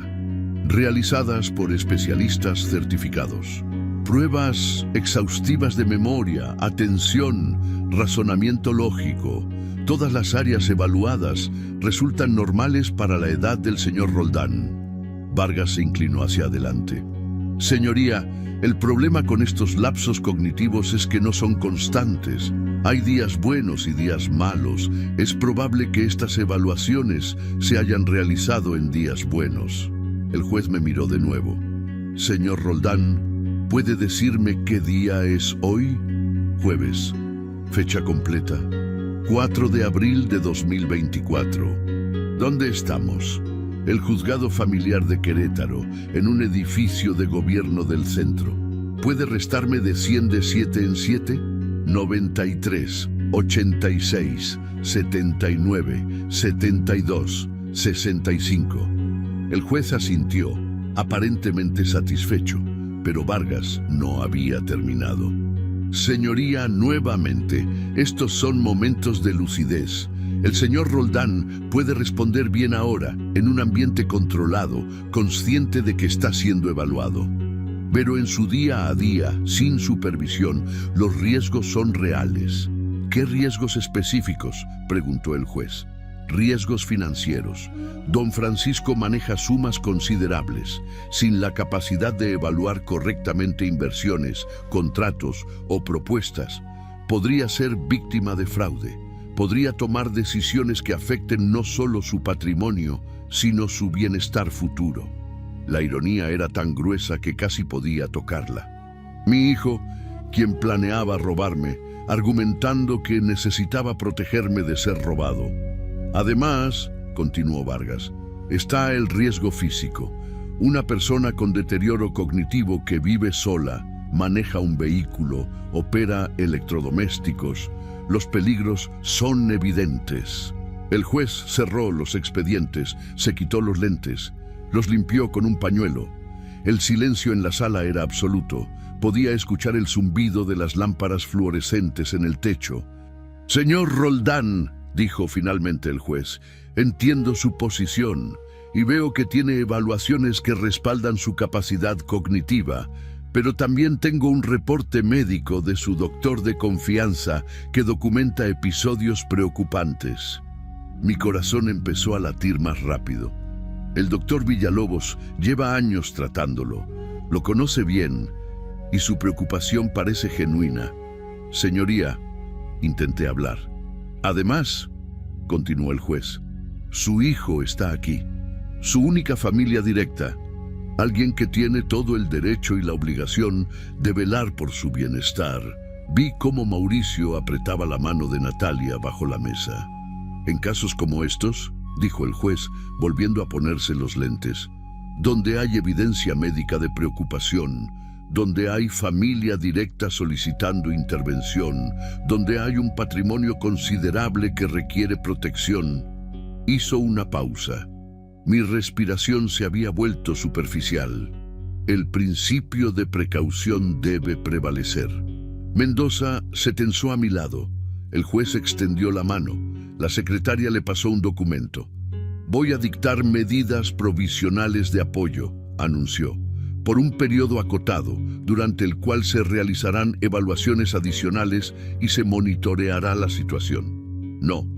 Realizadas por especialistas certificados. Pruebas exhaustivas de memoria, atención, razonamiento lógico. Todas las áreas evaluadas resultan normales para la edad del señor Roldán. Vargas se inclinó hacia adelante. Señoría, el problema con estos lapsos cognitivos es que no son constantes. Hay días buenos y días malos. Es probable que estas evaluaciones se hayan realizado en días buenos. El juez me miró de nuevo. Señor Roldán, ¿puede decirme qué día es hoy? Jueves. Fecha completa. 4 de abril de 2024. ¿Dónde estamos? El juzgado familiar de Querétaro, en un edificio de gobierno del centro. ¿Puede restarme de 100 de 7 en 7? 93, 86, 79, 72, 65. El juez asintió. aparentemente satisfecho, pero Vargas no había terminado. Señoría, nuevamente, estos son momentos de lucidez. El señor Roldán puede responder bien ahora, en un ambiente controlado, consciente de que está siendo evaluado. Pero en su día a día, sin supervisión, los riesgos son reales. ¿Qué riesgos específicos?, preguntó el juez. Riesgos financieros. Don Francisco maneja sumas considerables, sin la capacidad de evaluar correctamente inversiones, contratos o propuestas. Podría ser víctima de fraude. Podría tomar decisiones que afecten no solo su patrimonio, sino su bienestar futuro. La ironía era tan gruesa que casi podía tocarla. Mi hijo, quien planeaba robarme, argumentando que necesitaba protegerme de ser robado. Además, continuó Vargas, está el riesgo físico. Una persona con deterioro cognitivo que vive sola, maneja un vehículo, opera electrodomésticos. Los peligros son evidentes. El juez cerró los expedientes, se quitó los lentes, los limpió con un pañuelo. El silencio en la sala era absoluto. Podía escuchar el zumbido de las lámparas fluorescentes en el techo. «Señor Roldán», dijo finalmente el juez, «entiendo su posición y veo que tiene evaluaciones que respaldan su capacidad cognitiva, pero también tengo un reporte médico de su doctor de confianza que documenta episodios preocupantes». Mi corazón empezó a latir más rápido. El doctor Villalobos lleva años tratándolo, lo conoce bien y su preocupación parece genuina. «Señoría», intenté hablar. «Además», continuó el juez, «su hijo está aquí, su única familia directa, alguien que tiene todo el derecho y la obligación de velar por su bienestar». Vi cómo Mauricio apretaba la mano de Natalia bajo la mesa. «En casos como estos», dijo el juez, volviendo a ponerse los lentes, «donde hay evidencia médica de preocupación, donde hay familia directa solicitando intervención, donde hay un patrimonio considerable que requiere protección». Hizo una pausa. Mi respiración se había vuelto superficial. El principio de precaución debe prevalecer. Mendoza se tensó a mi lado. El juez extendió la mano. La secretaria le pasó un documento. «Voy a dictar medidas provisionales de apoyo», anunció, «por un periodo acotado, durante el cual se realizarán evaluaciones adicionales y se monitoreará la situación». No.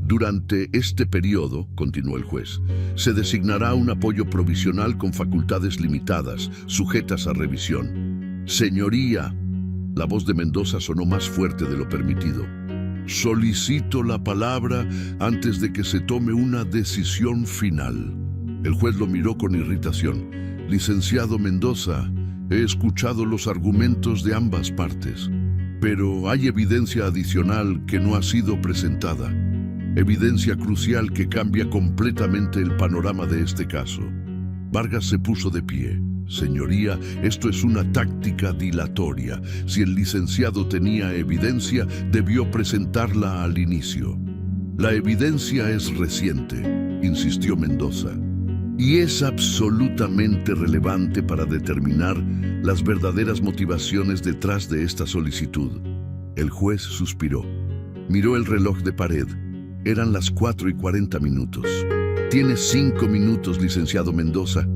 «Durante este periodo», continuó el juez, «se designará un apoyo provisional con facultades limitadas, sujetas a revisión». «Señoría», la voz de Mendoza sonó más fuerte de lo permitido, «solicito la palabra antes de que se tome una decisión final». El juez lo miró con irritación. «Licenciado Mendoza, he escuchado los argumentos de ambas partes, pero hay evidencia adicional que no ha sido presentada. Evidencia crucial que cambia completamente el panorama de este caso». Vargas se puso de pie. «Señoría, esto es una táctica dilatoria. Si el licenciado tenía evidencia, debió presentarla al inicio». «La evidencia es reciente», insistió Mendoza, «y es absolutamente relevante para determinar las verdaderas motivaciones detrás de esta solicitud». El juez suspiró. Miró el reloj de pared. Eran las 4:40. «Tiene 5 minutos, licenciado Mendoza,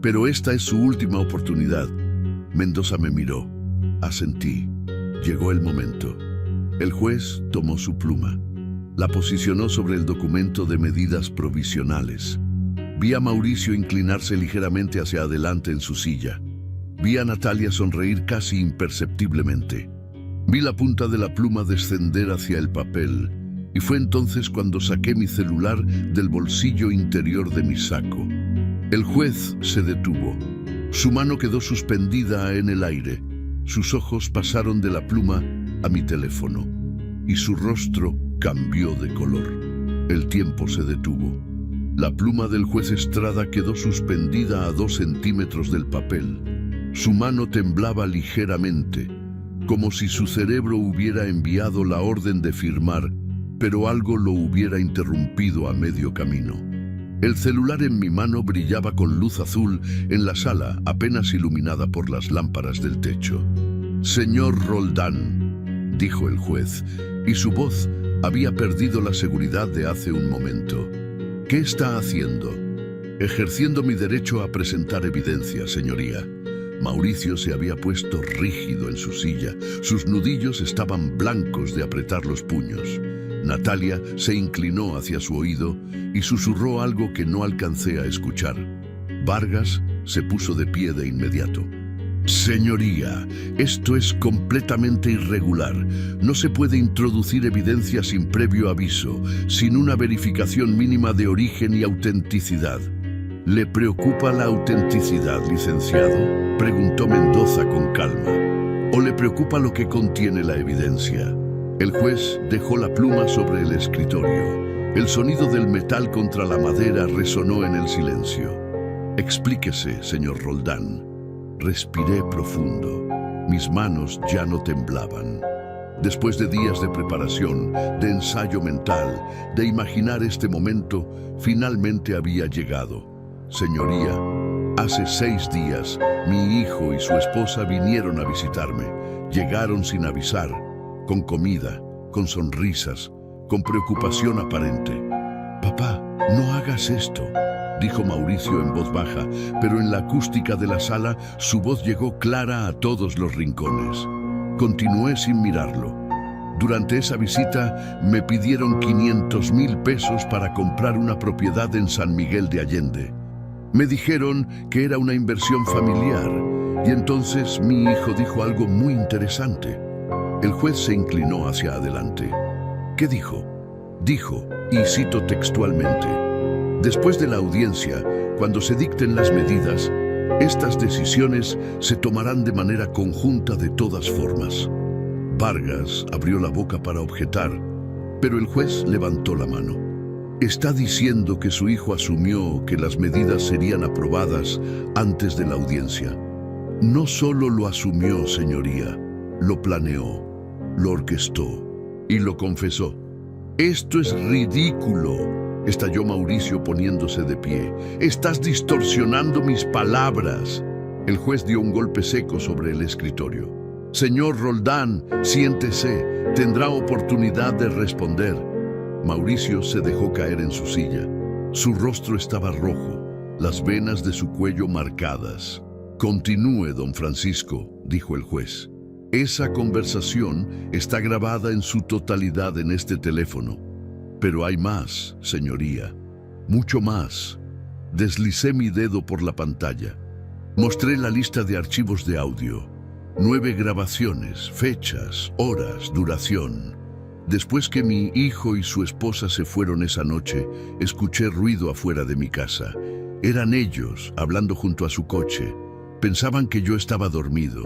pero esta es su última oportunidad». Mendoza me miró. Asentí. Llegó el momento. El juez tomó su pluma. La posicionó sobre el documento de medidas provisionales. Vi a Mauricio inclinarse ligeramente hacia adelante en su silla. Vi a Natalia sonreír casi imperceptiblemente. Vi la punta de la pluma descender hacia el papel, y fue entonces cuando saqué mi celular del bolsillo interior de mi saco. El juez se detuvo. Su mano quedó suspendida en el aire. Sus ojos pasaron de la pluma a mi teléfono, y su rostro cambió de color. El tiempo se detuvo. La pluma del juez Estrada quedó suspendida a 2 centímetros del papel. Su mano temblaba ligeramente, como si su cerebro hubiera enviado la orden de firmar, pero algo lo hubiera interrumpido a medio camino. El celular en mi mano brillaba con luz azul en la sala, apenas iluminada por las lámparas del techo. «Señor Roldán», dijo el juez, y su voz había perdido la seguridad de hace un momento. «¿Qué está haciendo?» «Ejerciendo mi derecho a presentar evidencia, señoría». Mauricio se había puesto rígido en su silla. Sus nudillos estaban blancos de apretar los puños. Natalia se inclinó hacia su oído y susurró algo que no alcancé a escuchar. Vargas se puso de pie de inmediato. «Señoría, esto es completamente irregular. No se puede introducir evidencia sin previo aviso, sin una verificación mínima de origen y autenticidad». «¿Le preocupa la autenticidad, licenciado?», preguntó Mendoza con calma. «¿O le preocupa lo que contiene la evidencia?». El juez dejó la pluma sobre el escritorio. El sonido del metal contra la madera resonó en el silencio. «Explíquese, señor Roldán». Respiré profundo. Mis manos ya no temblaban. Después de días de preparación, de ensayo mental, de imaginar este momento, finalmente había llegado. «Señoría, hace 6 días, mi hijo y su esposa vinieron a visitarme. Llegaron sin avisar, con comida, con sonrisas, con preocupación aparente». «Papá, no hagas esto», dijo Mauricio en voz baja, pero en la acústica de la sala su voz llegó clara a todos los rincones. Continué sin mirarlo. «Durante esa visita me pidieron 500,000 pesos para comprar una propiedad en San Miguel de Allende. Me dijeron que era una inversión familiar, y entonces mi hijo dijo algo muy interesante». El juez se inclinó hacia adelante. «¿Qué dijo?». Dijo, y cito textualmente: «Después de la audiencia, cuando se dicten las medidas, estas decisiones se tomarán de manera conjunta de todas formas». Vargas abrió la boca para objetar, pero el juez levantó la mano. «¿Está diciendo que su hijo asumió que las medidas serían aprobadas antes de la audiencia?». «No solo lo asumió, señoría, lo planeó, lo orquestó y lo confesó». «Esto es ridículo», estalló Mauricio poniéndose de pie. «Estás distorsionando mis palabras». El juez dio un golpe seco sobre el escritorio. «Señor Roldán, siéntese, tendrá oportunidad de responder». Mauricio se dejó caer en su silla. Su rostro estaba rojo, las venas de su cuello marcadas. «Continúe, don Francisco», dijo el juez. «Esa conversación está grabada en su totalidad en este teléfono. Pero hay más, señoría, mucho más». Deslicé mi dedo por la pantalla. Mostré la lista de archivos de audio. 9 grabaciones, fechas, horas, duración. Después que mi hijo y su esposa se fueron esa noche, escuché ruido afuera de mi casa. Eran ellos, hablando junto a su coche. Pensaban que yo estaba dormido.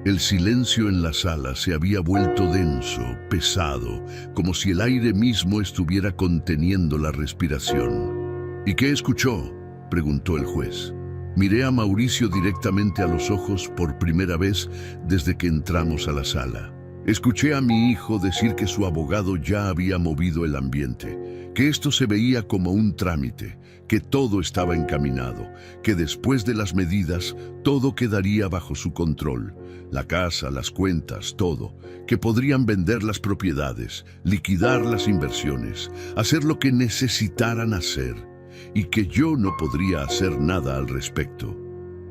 El silencio en la sala se había vuelto denso, pesado, como si el aire mismo estuviera conteniendo la respiración. «¿Y qué escuchó?», preguntó el juez. Miré a Mauricio directamente a los ojos por primera vez desde que entramos a la sala. Escuché a mi hijo decir que su abogado ya había movido el ambiente, que esto se veía como un trámite, que todo estaba encaminado, que después de las medidas todo quedaría bajo su control, la casa, las cuentas, todo, que podrían vender las propiedades, liquidar las inversiones, hacer lo que necesitaran hacer, y que yo no podría hacer nada al respecto.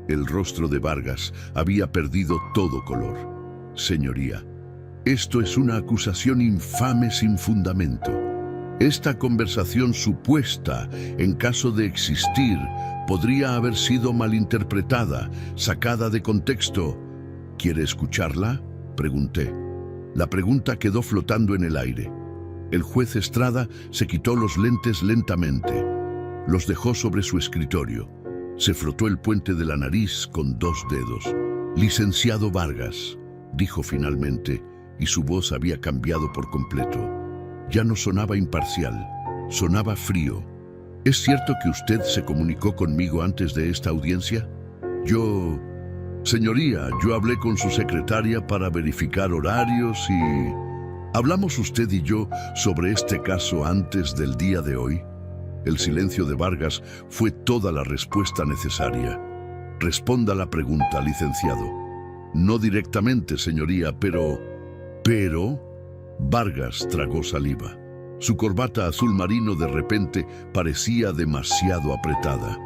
El rostro de Vargas había perdido todo color. «Señoría, esto es una acusación infame sin fundamento. Esta conversación supuesta, en caso de existir, podría haber sido malinterpretada, sacada de contexto». «¿Quiere escucharla?», pregunté. La pregunta quedó flotando en el aire. El juez Estrada se quitó los lentes lentamente. Los dejó sobre su escritorio. Se frotó el puente de la nariz con 2 dedos. «Licenciado Vargas», dijo finalmente, y su voz había cambiado por completo. Ya no sonaba imparcial, sonaba frío. «¿Es cierto que usted se comunicó conmigo antes de esta audiencia?». «Señoría, yo hablé con su secretaria para verificar horarios y... ¿Hablamos usted y yo sobre este caso antes del día de hoy?». El silencio de Vargas fue toda la respuesta necesaria. Responda la pregunta, licenciado. No directamente, señoría, pero... Vargas tragó saliva. Su corbata azul marino de repente parecía demasiado apretada.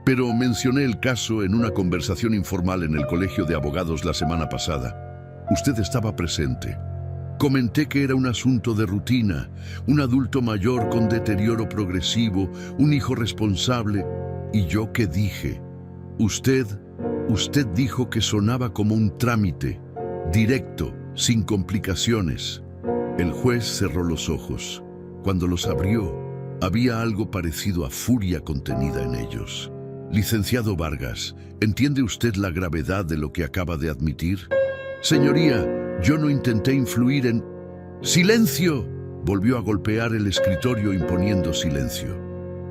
Pero mencioné el caso en una conversación informal en el colegio de abogados la semana pasada. Usted estaba presente. Comenté que era un asunto de rutina, un adulto mayor con deterioro progresivo, un hijo responsable. ¿Y yo qué dije? Usted dijo que sonaba como un trámite, directo, sin complicaciones. El juez cerró los ojos. Cuando los abrió, había algo parecido a furia contenida en ellos. Licenciado Vargas, ¿entiende usted la gravedad de lo que acaba de admitir? Señoría, yo no intenté influir en... ¡Silencio! Volvió a golpear el escritorio imponiendo silencio.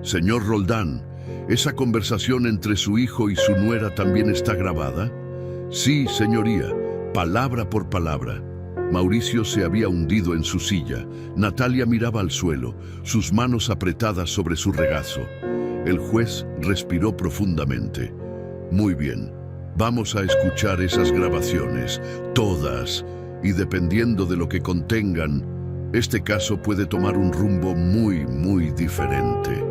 Señor Roldán, ¿esa conversación entre su hijo y su nuera también está grabada? Sí, señoría, palabra por palabra. Mauricio se había hundido en su silla. Natalia miraba al suelo, sus manos apretadas sobre su regazo. El juez respiró profundamente. Muy bien, vamos a escuchar esas grabaciones, todas, y dependiendo de lo que contengan, este caso puede tomar un rumbo muy diferente.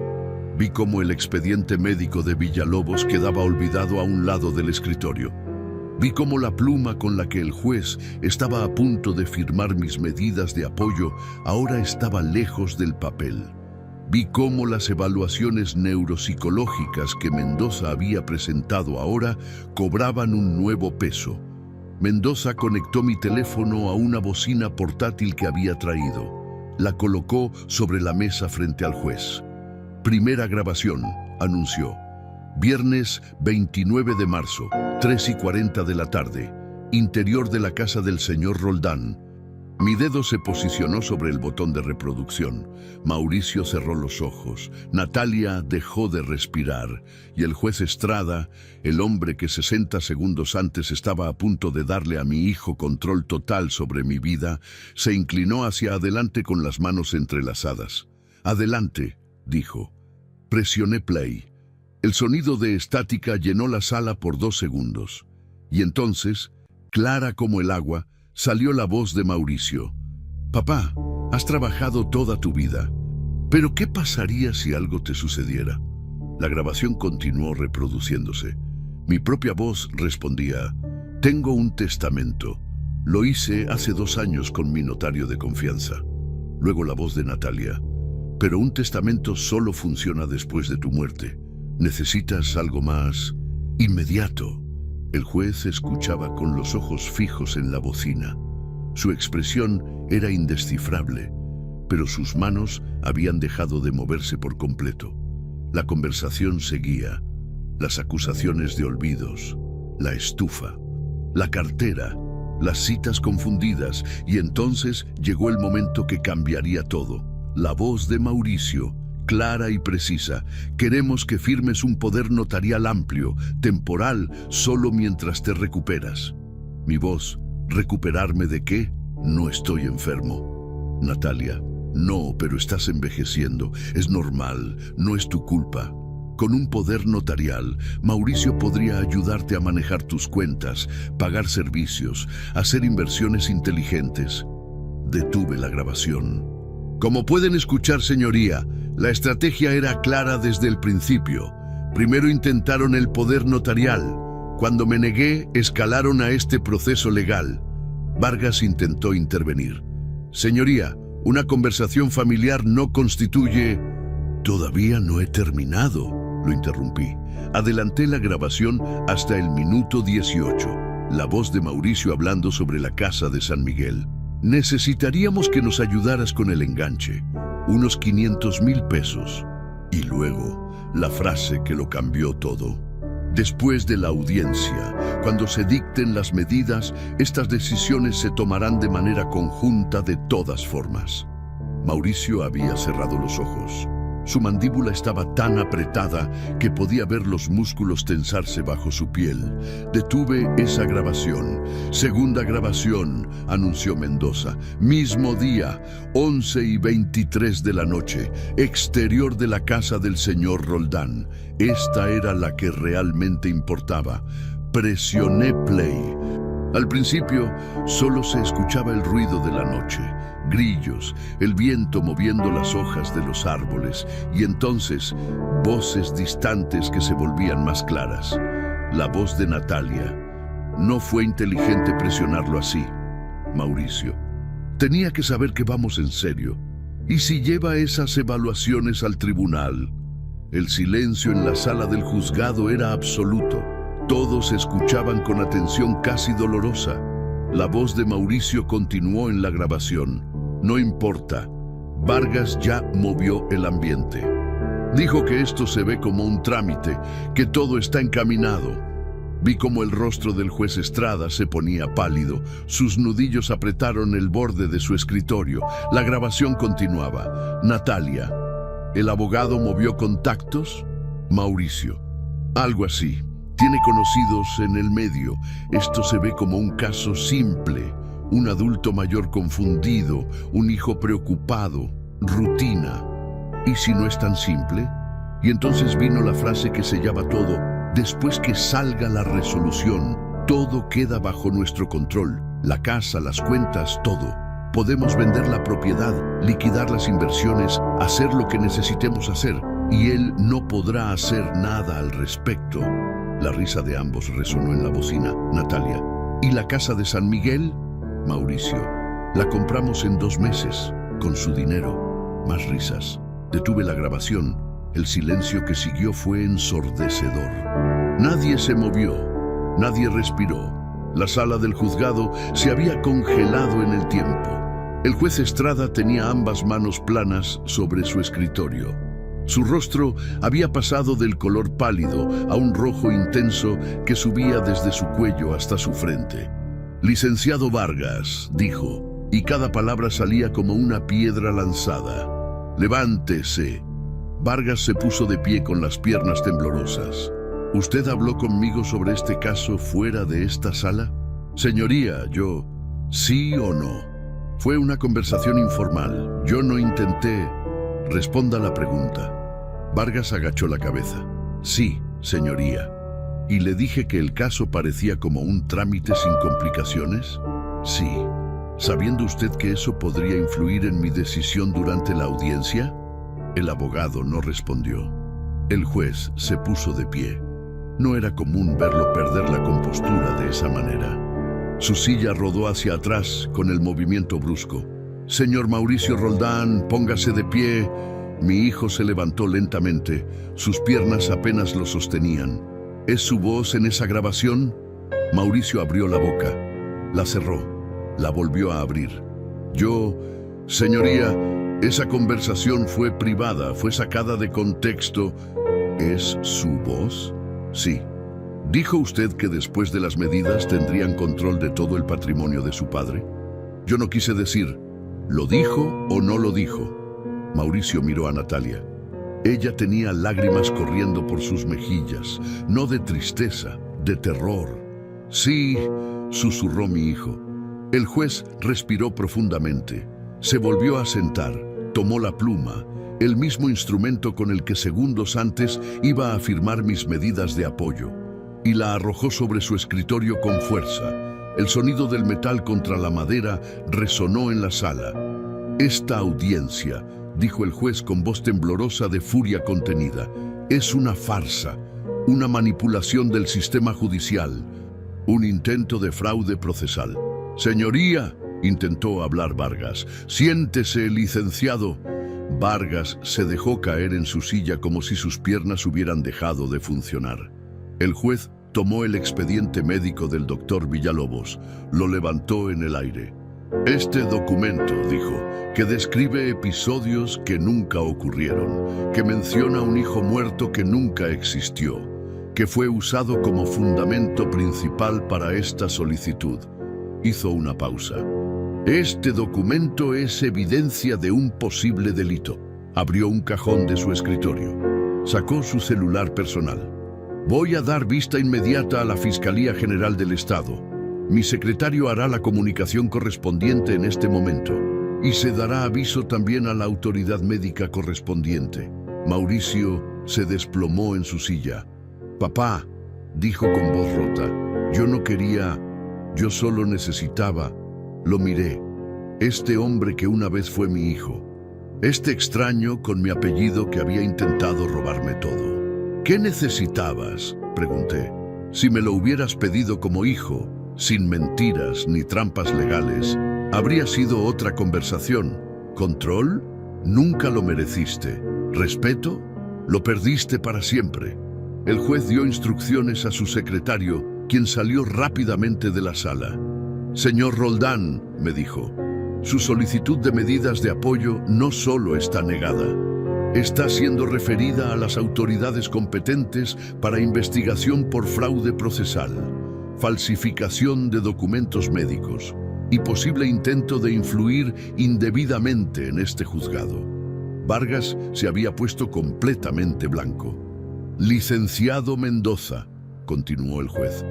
Vi cómo el expediente médico de Villalobos quedaba olvidado a un lado del escritorio. Vi cómo la pluma con la que el juez estaba a punto de firmar mis medidas de apoyo ahora estaba lejos del papel. Vi cómo las evaluaciones neuropsicológicas que Mendoza había presentado ahora cobraban un nuevo peso. Mendoza conectó mi teléfono a una bocina portátil que había traído. La colocó sobre la mesa frente al juez. Primera grabación, anunció. Viernes 29 de marzo, 3:40 de la tarde, interior de la casa del señor Roldán. Mi dedo se posicionó sobre el botón de reproducción. Mauricio cerró los ojos. Natalia dejó de respirar. Y el juez Estrada, el hombre que 60 segundos antes estaba a punto de darle a mi hijo control total sobre mi vida, se inclinó hacia adelante con las manos entrelazadas. Adelante, dijo. Presioné play. El sonido de estática llenó la sala por 2 segundos. Y entonces, clara como el agua, salió la voz de Mauricio. Papá, has trabajado toda tu vida. ¿Pero qué pasaría si algo te sucediera? La grabación continuó reproduciéndose. Mi propia voz respondía, tengo un testamento. Lo hice hace 2 años con mi notario de confianza. Luego la voz de Natalia. Pero un testamento solo funciona después de tu muerte. Necesitas algo más inmediato. El juez escuchaba con los ojos fijos en la bocina. Su expresión era indescifrable, pero sus manos habían dejado de moverse por completo. La conversación seguía, las acusaciones de olvidos, la estufa, la cartera, las citas confundidas, y entonces llegó el momento que cambiaría todo. La voz de Mauricio, clara y precisa. Queremos que firmes un poder notarial amplio, temporal, solo mientras te recuperas. Mi voz, ¿recuperarme de qué? No estoy enfermo. Natalia, no, pero estás envejeciendo. Es normal, no es tu culpa. Con un poder notarial, Mauricio podría ayudarte a manejar tus cuentas, pagar servicios, hacer inversiones inteligentes. Detuve la grabación. Como pueden escuchar, señoría, la estrategia era clara desde el principio. Primero intentaron el poder notarial. Cuando me negué, escalaron a este proceso legal. Vargas intentó intervenir. Señoría, una conversación familiar no constituye... Todavía no he terminado, lo interrumpí. Adelanté la grabación hasta el minuto 18. La voz de Mauricio hablando sobre la casa de San Miguel. Necesitaríamos que nos ayudaras con el enganche. Unos 500,000 pesos. Y luego, la frase que lo cambió todo. Después de la audiencia, cuando se dicten las medidas, estas decisiones se tomarán de manera conjunta de todas formas. Mauricio había cerrado los ojos. Su mandíbula estaba tan apretada que podía ver los músculos tensarse bajo su piel. Detuve esa grabación. Segunda grabación, anunció Mendoza. Mismo día, 11:23 de la noche, exterior de la casa del señor Roldán. Esta era la que realmente importaba. Presioné play. Al principio, solo se escuchaba el ruido de la noche, grillos, el viento moviendo las hojas de los árboles, y entonces, voces distantes que se volvían más claras. La voz de Natalia. No fue inteligente presionarlo así, Mauricio. Tenía que saber que vamos en serio. ¿Y si lleva esas evaluaciones al tribunal? El silencio en la sala del juzgado era absoluto. Todos escuchaban con atención casi dolorosa. La voz de Mauricio continuó en la grabación. No importa. Vargas ya movió el ambiente. Dijo que esto se ve como un trámite, que todo está encaminado. Vi cómo el rostro del juez Estrada se ponía pálido. Sus nudillos apretaron el borde de su escritorio. La grabación continuaba. Natalia. ¿El abogado movió contactos? Mauricio. Algo así. Tiene conocidos en el medio. Esto se ve como un caso simple. Un adulto mayor confundido, un hijo preocupado, rutina. ¿Y si no es tan simple? Y entonces vino la frase que sellaba todo. Después que salga la resolución, todo queda bajo nuestro control. La casa, las cuentas, todo. Podemos vender la propiedad, liquidar las inversiones, hacer lo que necesitemos hacer. Y él no podrá hacer nada al respecto. La risa de ambos resonó en la bocina. Natalia. ¿Y la casa de San Miguel? Mauricio. La compramos en 2 meses, con su dinero. Más risas. Detuve la grabación. El silencio que siguió fue ensordecedor. Nadie se movió. Nadie respiró. La sala del juzgado se había congelado en el tiempo. El juez Estrada tenía ambas manos planas sobre su escritorio. Su rostro había pasado del color pálido a un rojo intenso que subía desde su cuello hasta su frente. Licenciado Vargas, dijo, y cada palabra salía como una piedra lanzada. Levántese. Vargas se puso de pie con las piernas temblorosas. ¿Usted habló conmigo sobre este caso fuera de esta sala? Señoría, yo... ¿Sí o no? Fue una conversación informal. Yo no intenté... Responda la pregunta. Vargas agachó la cabeza. Sí, señoría. ¿Y le dije que el caso parecía como un trámite sin complicaciones? Sí. ¿Sabiendo usted que eso podría influir en mi decisión durante la audiencia? El abogado no respondió. El juez se puso de pie. No era común verlo perder la compostura de esa manera. Su silla rodó hacia atrás con el movimiento brusco. Señor Mauricio Roldán, póngase de pie. Mi hijo se levantó lentamente. Sus piernas apenas lo sostenían. ¿Es su voz en esa grabación? Mauricio abrió la boca. La cerró. La volvió a abrir. Yo, señoría, esa conversación fue privada, fue sacada de contexto. ¿Es su voz? Sí. ¿Dijo usted que después de las medidas tendrían control de todo el patrimonio de su padre? Yo no quise decir, ¿lo dijo o no lo dijo? Mauricio miró a Natalia. Ella tenía lágrimas corriendo por sus mejillas, no de tristeza, de terror. Sí, susurró mi hijo. El juez respiró profundamente. Se volvió a sentar, tomó la pluma, el mismo instrumento con el que segundos antes iba a firmar mis medidas de apoyo, y la arrojó sobre su escritorio con fuerza. El sonido del metal contra la madera resonó en la sala. Esta audiencia, dijo el juez con voz temblorosa de furia contenida, es una farsa, una manipulación del sistema judicial, un intento de fraude procesal. Señoría, intentó hablar Vargas. Siéntese, licenciado. Vargas se dejó caer en su silla como si sus piernas hubieran dejado de funcionar. El juez tomó el expediente médico del doctor Villalobos, lo levantó en el aire. Este documento, dijo, que describe episodios que nunca ocurrieron, que menciona un hijo muerto que nunca existió, que fue usado como fundamento principal para esta solicitud. Hizo una pausa. Este documento es evidencia de un posible delito. Abrió un cajón de su escritorio. Sacó su celular personal. Voy a dar vista inmediata a la Fiscalía General del Estado. Mi secretario hará la comunicación correspondiente en este momento y se dará aviso también a la autoridad médica correspondiente. Mauricio se desplomó en su silla. Papá, dijo con voz rota, yo no quería, yo solo necesitaba. Lo miré. Este hombre que una vez fue mi hijo. Este extraño con mi apellido que había intentado robarme todo. ¿Qué necesitabas?, pregunté. Si me lo hubieras pedido como hijo, sin mentiras ni trampas legales, habría sido otra conversación. ¿Control? Nunca lo mereciste. ¿Respeto? Lo perdiste para siempre. El juez dio instrucciones a su secretario, quien salió rápidamente de la sala. Señor Roldán, me dijo, su solicitud de medidas de apoyo no solo está negada, está siendo referida a las autoridades competentes para investigación por fraude procesal, falsificación de documentos médicos y posible intento de influir indebidamente en este juzgado. Vargas se había puesto completamente blanco. Licenciado Mendoza, continuó el juez,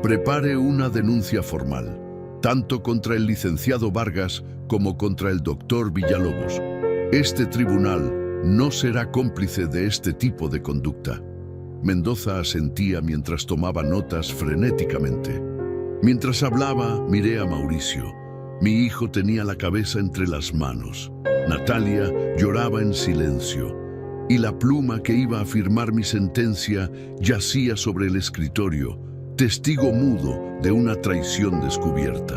prepare una denuncia formal, tanto contra el licenciado Vargas como contra el doctor Villalobos. Este tribunal no será cómplice de este tipo de conducta. Mendoza asentía mientras tomaba notas frenéticamente. Mientras hablaba, miré a Mauricio. Mi hijo tenía la cabeza entre las manos. Natalia lloraba en silencio, y la pluma que iba a firmar mi sentencia yacía sobre el escritorio, testigo mudo de una traición descubierta.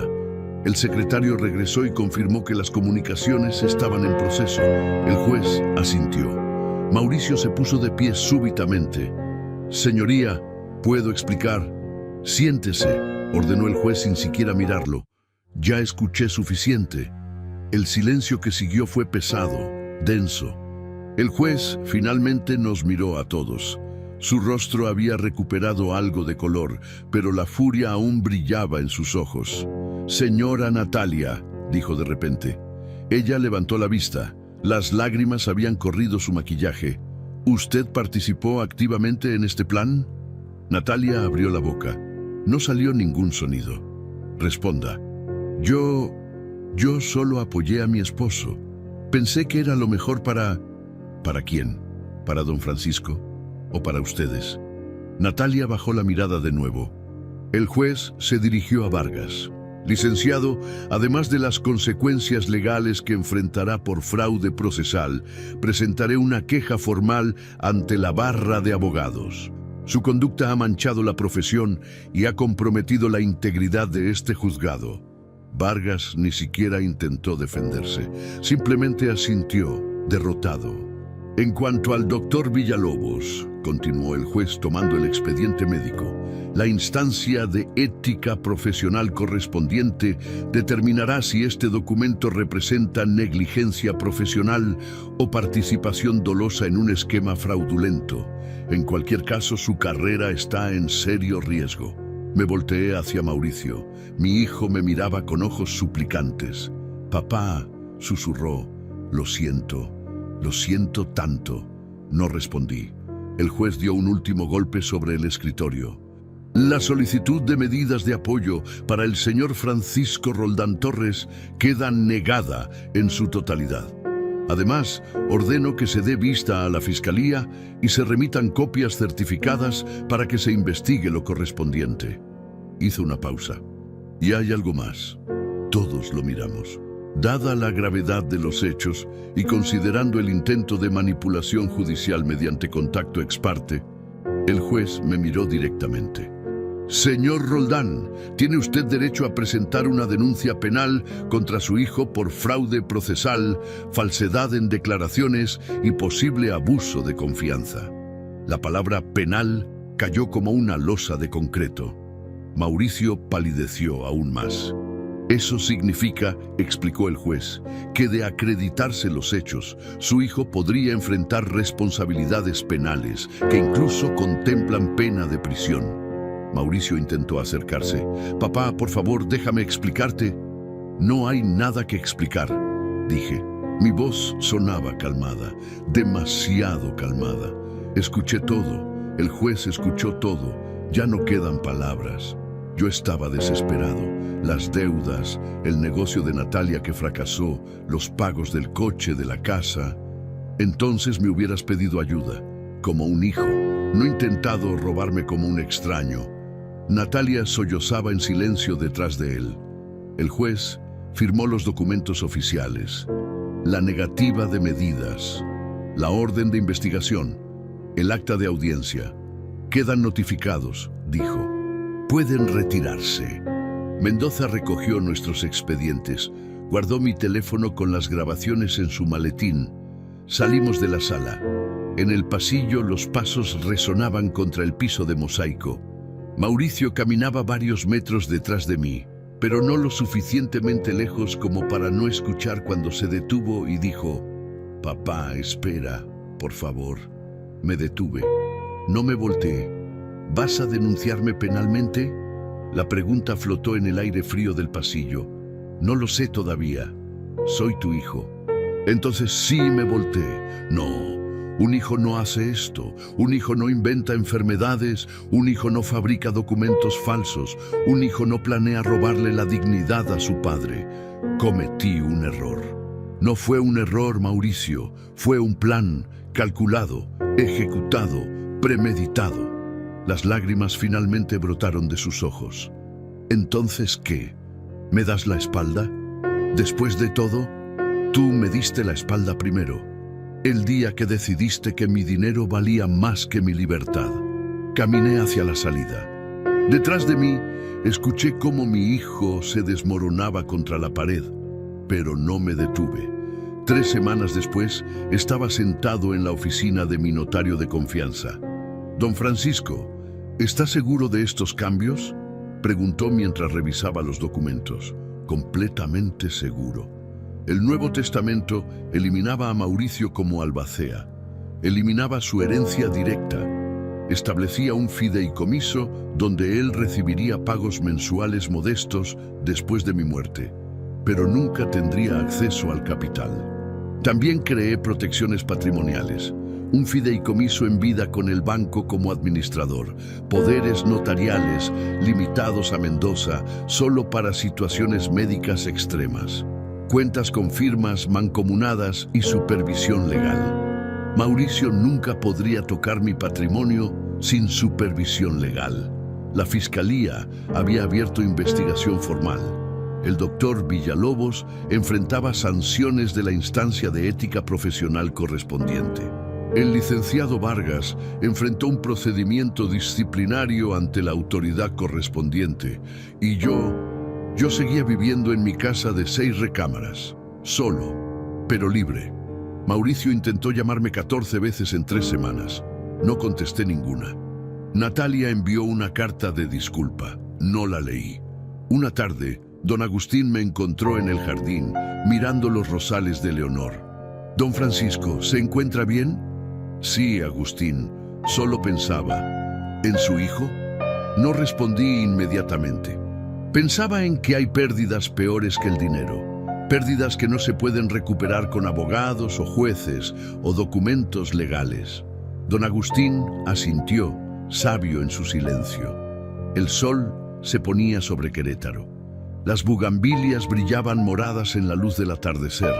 El secretario regresó y confirmó que las comunicaciones estaban en proceso. El juez asintió. Mauricio se puso de pie súbitamente. Señoría, ¿puedo explicar? Siéntese, ordenó el juez sin siquiera mirarlo. Ya escuché suficiente. El silencio que siguió fue pesado, denso. El juez finalmente nos miró a todos. Su rostro había recuperado algo de color, pero la furia aún brillaba en sus ojos. Señora Natalia, dijo de repente. Ella levantó la vista. Las lágrimas habían corrido su maquillaje. ¿Usted participó activamente en este plan? Natalia abrió la boca. No salió ningún sonido. Responda. Yo solo apoyé a mi esposo. Pensé que era lo mejor para... ¿Para quién? ¿Para don Francisco? ¿O para ustedes? Natalia bajó la mirada de nuevo. El juez se dirigió a Vargas. Licenciado, además de las consecuencias legales que enfrentará por fraude procesal, presentaré una queja formal ante la barra de abogados. Su conducta ha manchado la profesión y ha comprometido la integridad de este juzgado. Vargas ni siquiera intentó defenderse, simplemente asintió, derrotado. En cuanto al doctor Villalobos, continuó el juez tomando el expediente médico, la instancia de ética profesional correspondiente determinará si este documento representa negligencia profesional o participación dolosa en un esquema fraudulento. En cualquier caso, su carrera está en serio riesgo. Me volteé hacia Mauricio. Mi hijo me miraba con ojos suplicantes. Papá, susurró, lo siento tanto. No respondí. El juez dio un último golpe sobre el escritorio. La solicitud de medidas de apoyo para el señor Francisco Roldán Torres queda negada en su totalidad. Además, ordeno que se dé vista a la Fiscalía y se remitan copias certificadas para que se investigue lo correspondiente. Hizo una pausa. Y hay algo más. Todos lo miramos. Dada la gravedad de los hechos y considerando el intento de manipulación judicial mediante contacto ex parte, el juez me miró directamente. Señor Roldán, tiene usted derecho a presentar una denuncia penal contra su hijo por fraude procesal, falsedad en declaraciones y posible abuso de confianza. La palabra penal cayó como una losa de concreto. Mauricio palideció aún más. Eso significa, explicó el juez, que de acreditarse los hechos, su hijo podría enfrentar responsabilidades penales que incluso contemplan pena de prisión. Mauricio intentó acercarse. Papá, por favor, déjame explicarte. No hay nada que explicar, dije. Mi voz sonaba calmada, demasiado calmada. Escuché todo, el juez escuchó todo, ya no quedan palabras. Yo estaba desesperado. Las deudas, el negocio de Natalia que fracasó, los pagos del coche, de la casa. Entonces me hubieras pedido ayuda, como un hijo, no intentado robarme como un extraño. Natalia sollozaba en silencio detrás de él. El juez firmó los documentos oficiales, la negativa de medidas, la orden de investigación, el acta de audiencia. Quedan notificados, dijo. Pueden retirarse. Mendoza recogió nuestros expedientes, guardó mi teléfono con las grabaciones en su maletín. Salimos de la sala. En el pasillo los pasos resonaban contra el piso de mosaico. Mauricio caminaba varios metros detrás de mí, pero no lo suficientemente lejos como para no escuchar cuando se detuvo y dijo: «Papá, espera, por favor». Me detuve. No me volteé. ¿Vas a denunciarme penalmente? La pregunta flotó en el aire frío del pasillo. No lo sé todavía. Soy tu hijo. Entonces sí me volteé. No, un hijo no hace esto. Un hijo no inventa enfermedades. Un hijo no fabrica documentos falsos. Un hijo no planea robarle la dignidad a su padre. Cometí un error. No fue un error, Mauricio. Fue un plan calculado, ejecutado, premeditado. Las lágrimas finalmente brotaron de sus ojos. ¿Entonces qué? ¿Me das la espalda? Después de todo, tú me diste la espalda primero. El día que decidiste que mi dinero valía más que mi libertad. Caminé hacia la salida. Detrás de mí, escuché cómo mi hijo se desmoronaba contra la pared, pero no me detuve. 3 semanas después, estaba sentado en la oficina de mi notario de confianza. «Don Francisco, ¿está seguro de estos cambios?», preguntó mientras revisaba los documentos. «Completamente seguro». El Nuevo Testamento eliminaba a Mauricio como albacea, eliminaba su herencia directa, establecía un fideicomiso donde él recibiría pagos mensuales modestos después de mi muerte, pero nunca tendría acceso al capital. También creé protecciones patrimoniales, un fideicomiso en vida con el banco como administrador, poderes notariales limitados a Mendoza solo para situaciones médicas extremas, cuentas con firmas mancomunadas y supervisión legal. Mauricio nunca podría tocar mi patrimonio sin supervisión legal. La Fiscalía había abierto investigación formal. El doctor Villalobos enfrentaba sanciones de la instancia de ética profesional correspondiente. El licenciado Vargas enfrentó un procedimiento disciplinario ante la autoridad correspondiente y yo seguía viviendo en mi casa de 6 recámaras, solo, pero libre. Mauricio intentó llamarme 14 veces en 3 semanas. No contesté ninguna. Natalia envió una carta de disculpa. No la leí. Una tarde, don Agustín me encontró en el jardín, mirando los rosales de Leonor. «Don Francisco, ¿se encuentra bien?». «Sí, Agustín», solo pensaba. ¿En su hijo? No respondí inmediatamente. Pensaba en que hay pérdidas peores que el dinero, pérdidas que no se pueden recuperar con abogados o jueces o documentos legales. Don Agustín asintió, sabio en su silencio. El sol se ponía sobre Querétaro. Las bugambilias brillaban moradas en la luz del atardecer.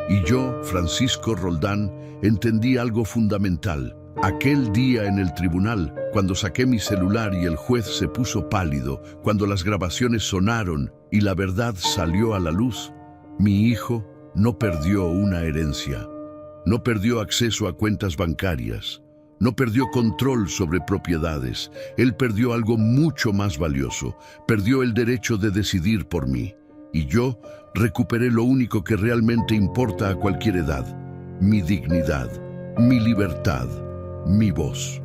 Y yo, Francisco Roldán, entendí algo fundamental. Aquel día en el tribunal, cuando saqué mi celular y el juez se puso pálido, cuando las grabaciones sonaron y la verdad salió a la luz, mi hijo no perdió una herencia, no perdió acceso a cuentas bancarias, no perdió control sobre propiedades. Él perdió algo mucho más valioso, perdió el derecho de decidir por mí. Y yo recuperé lo único que realmente importa a cualquier edad: mi dignidad, mi libertad, mi voz.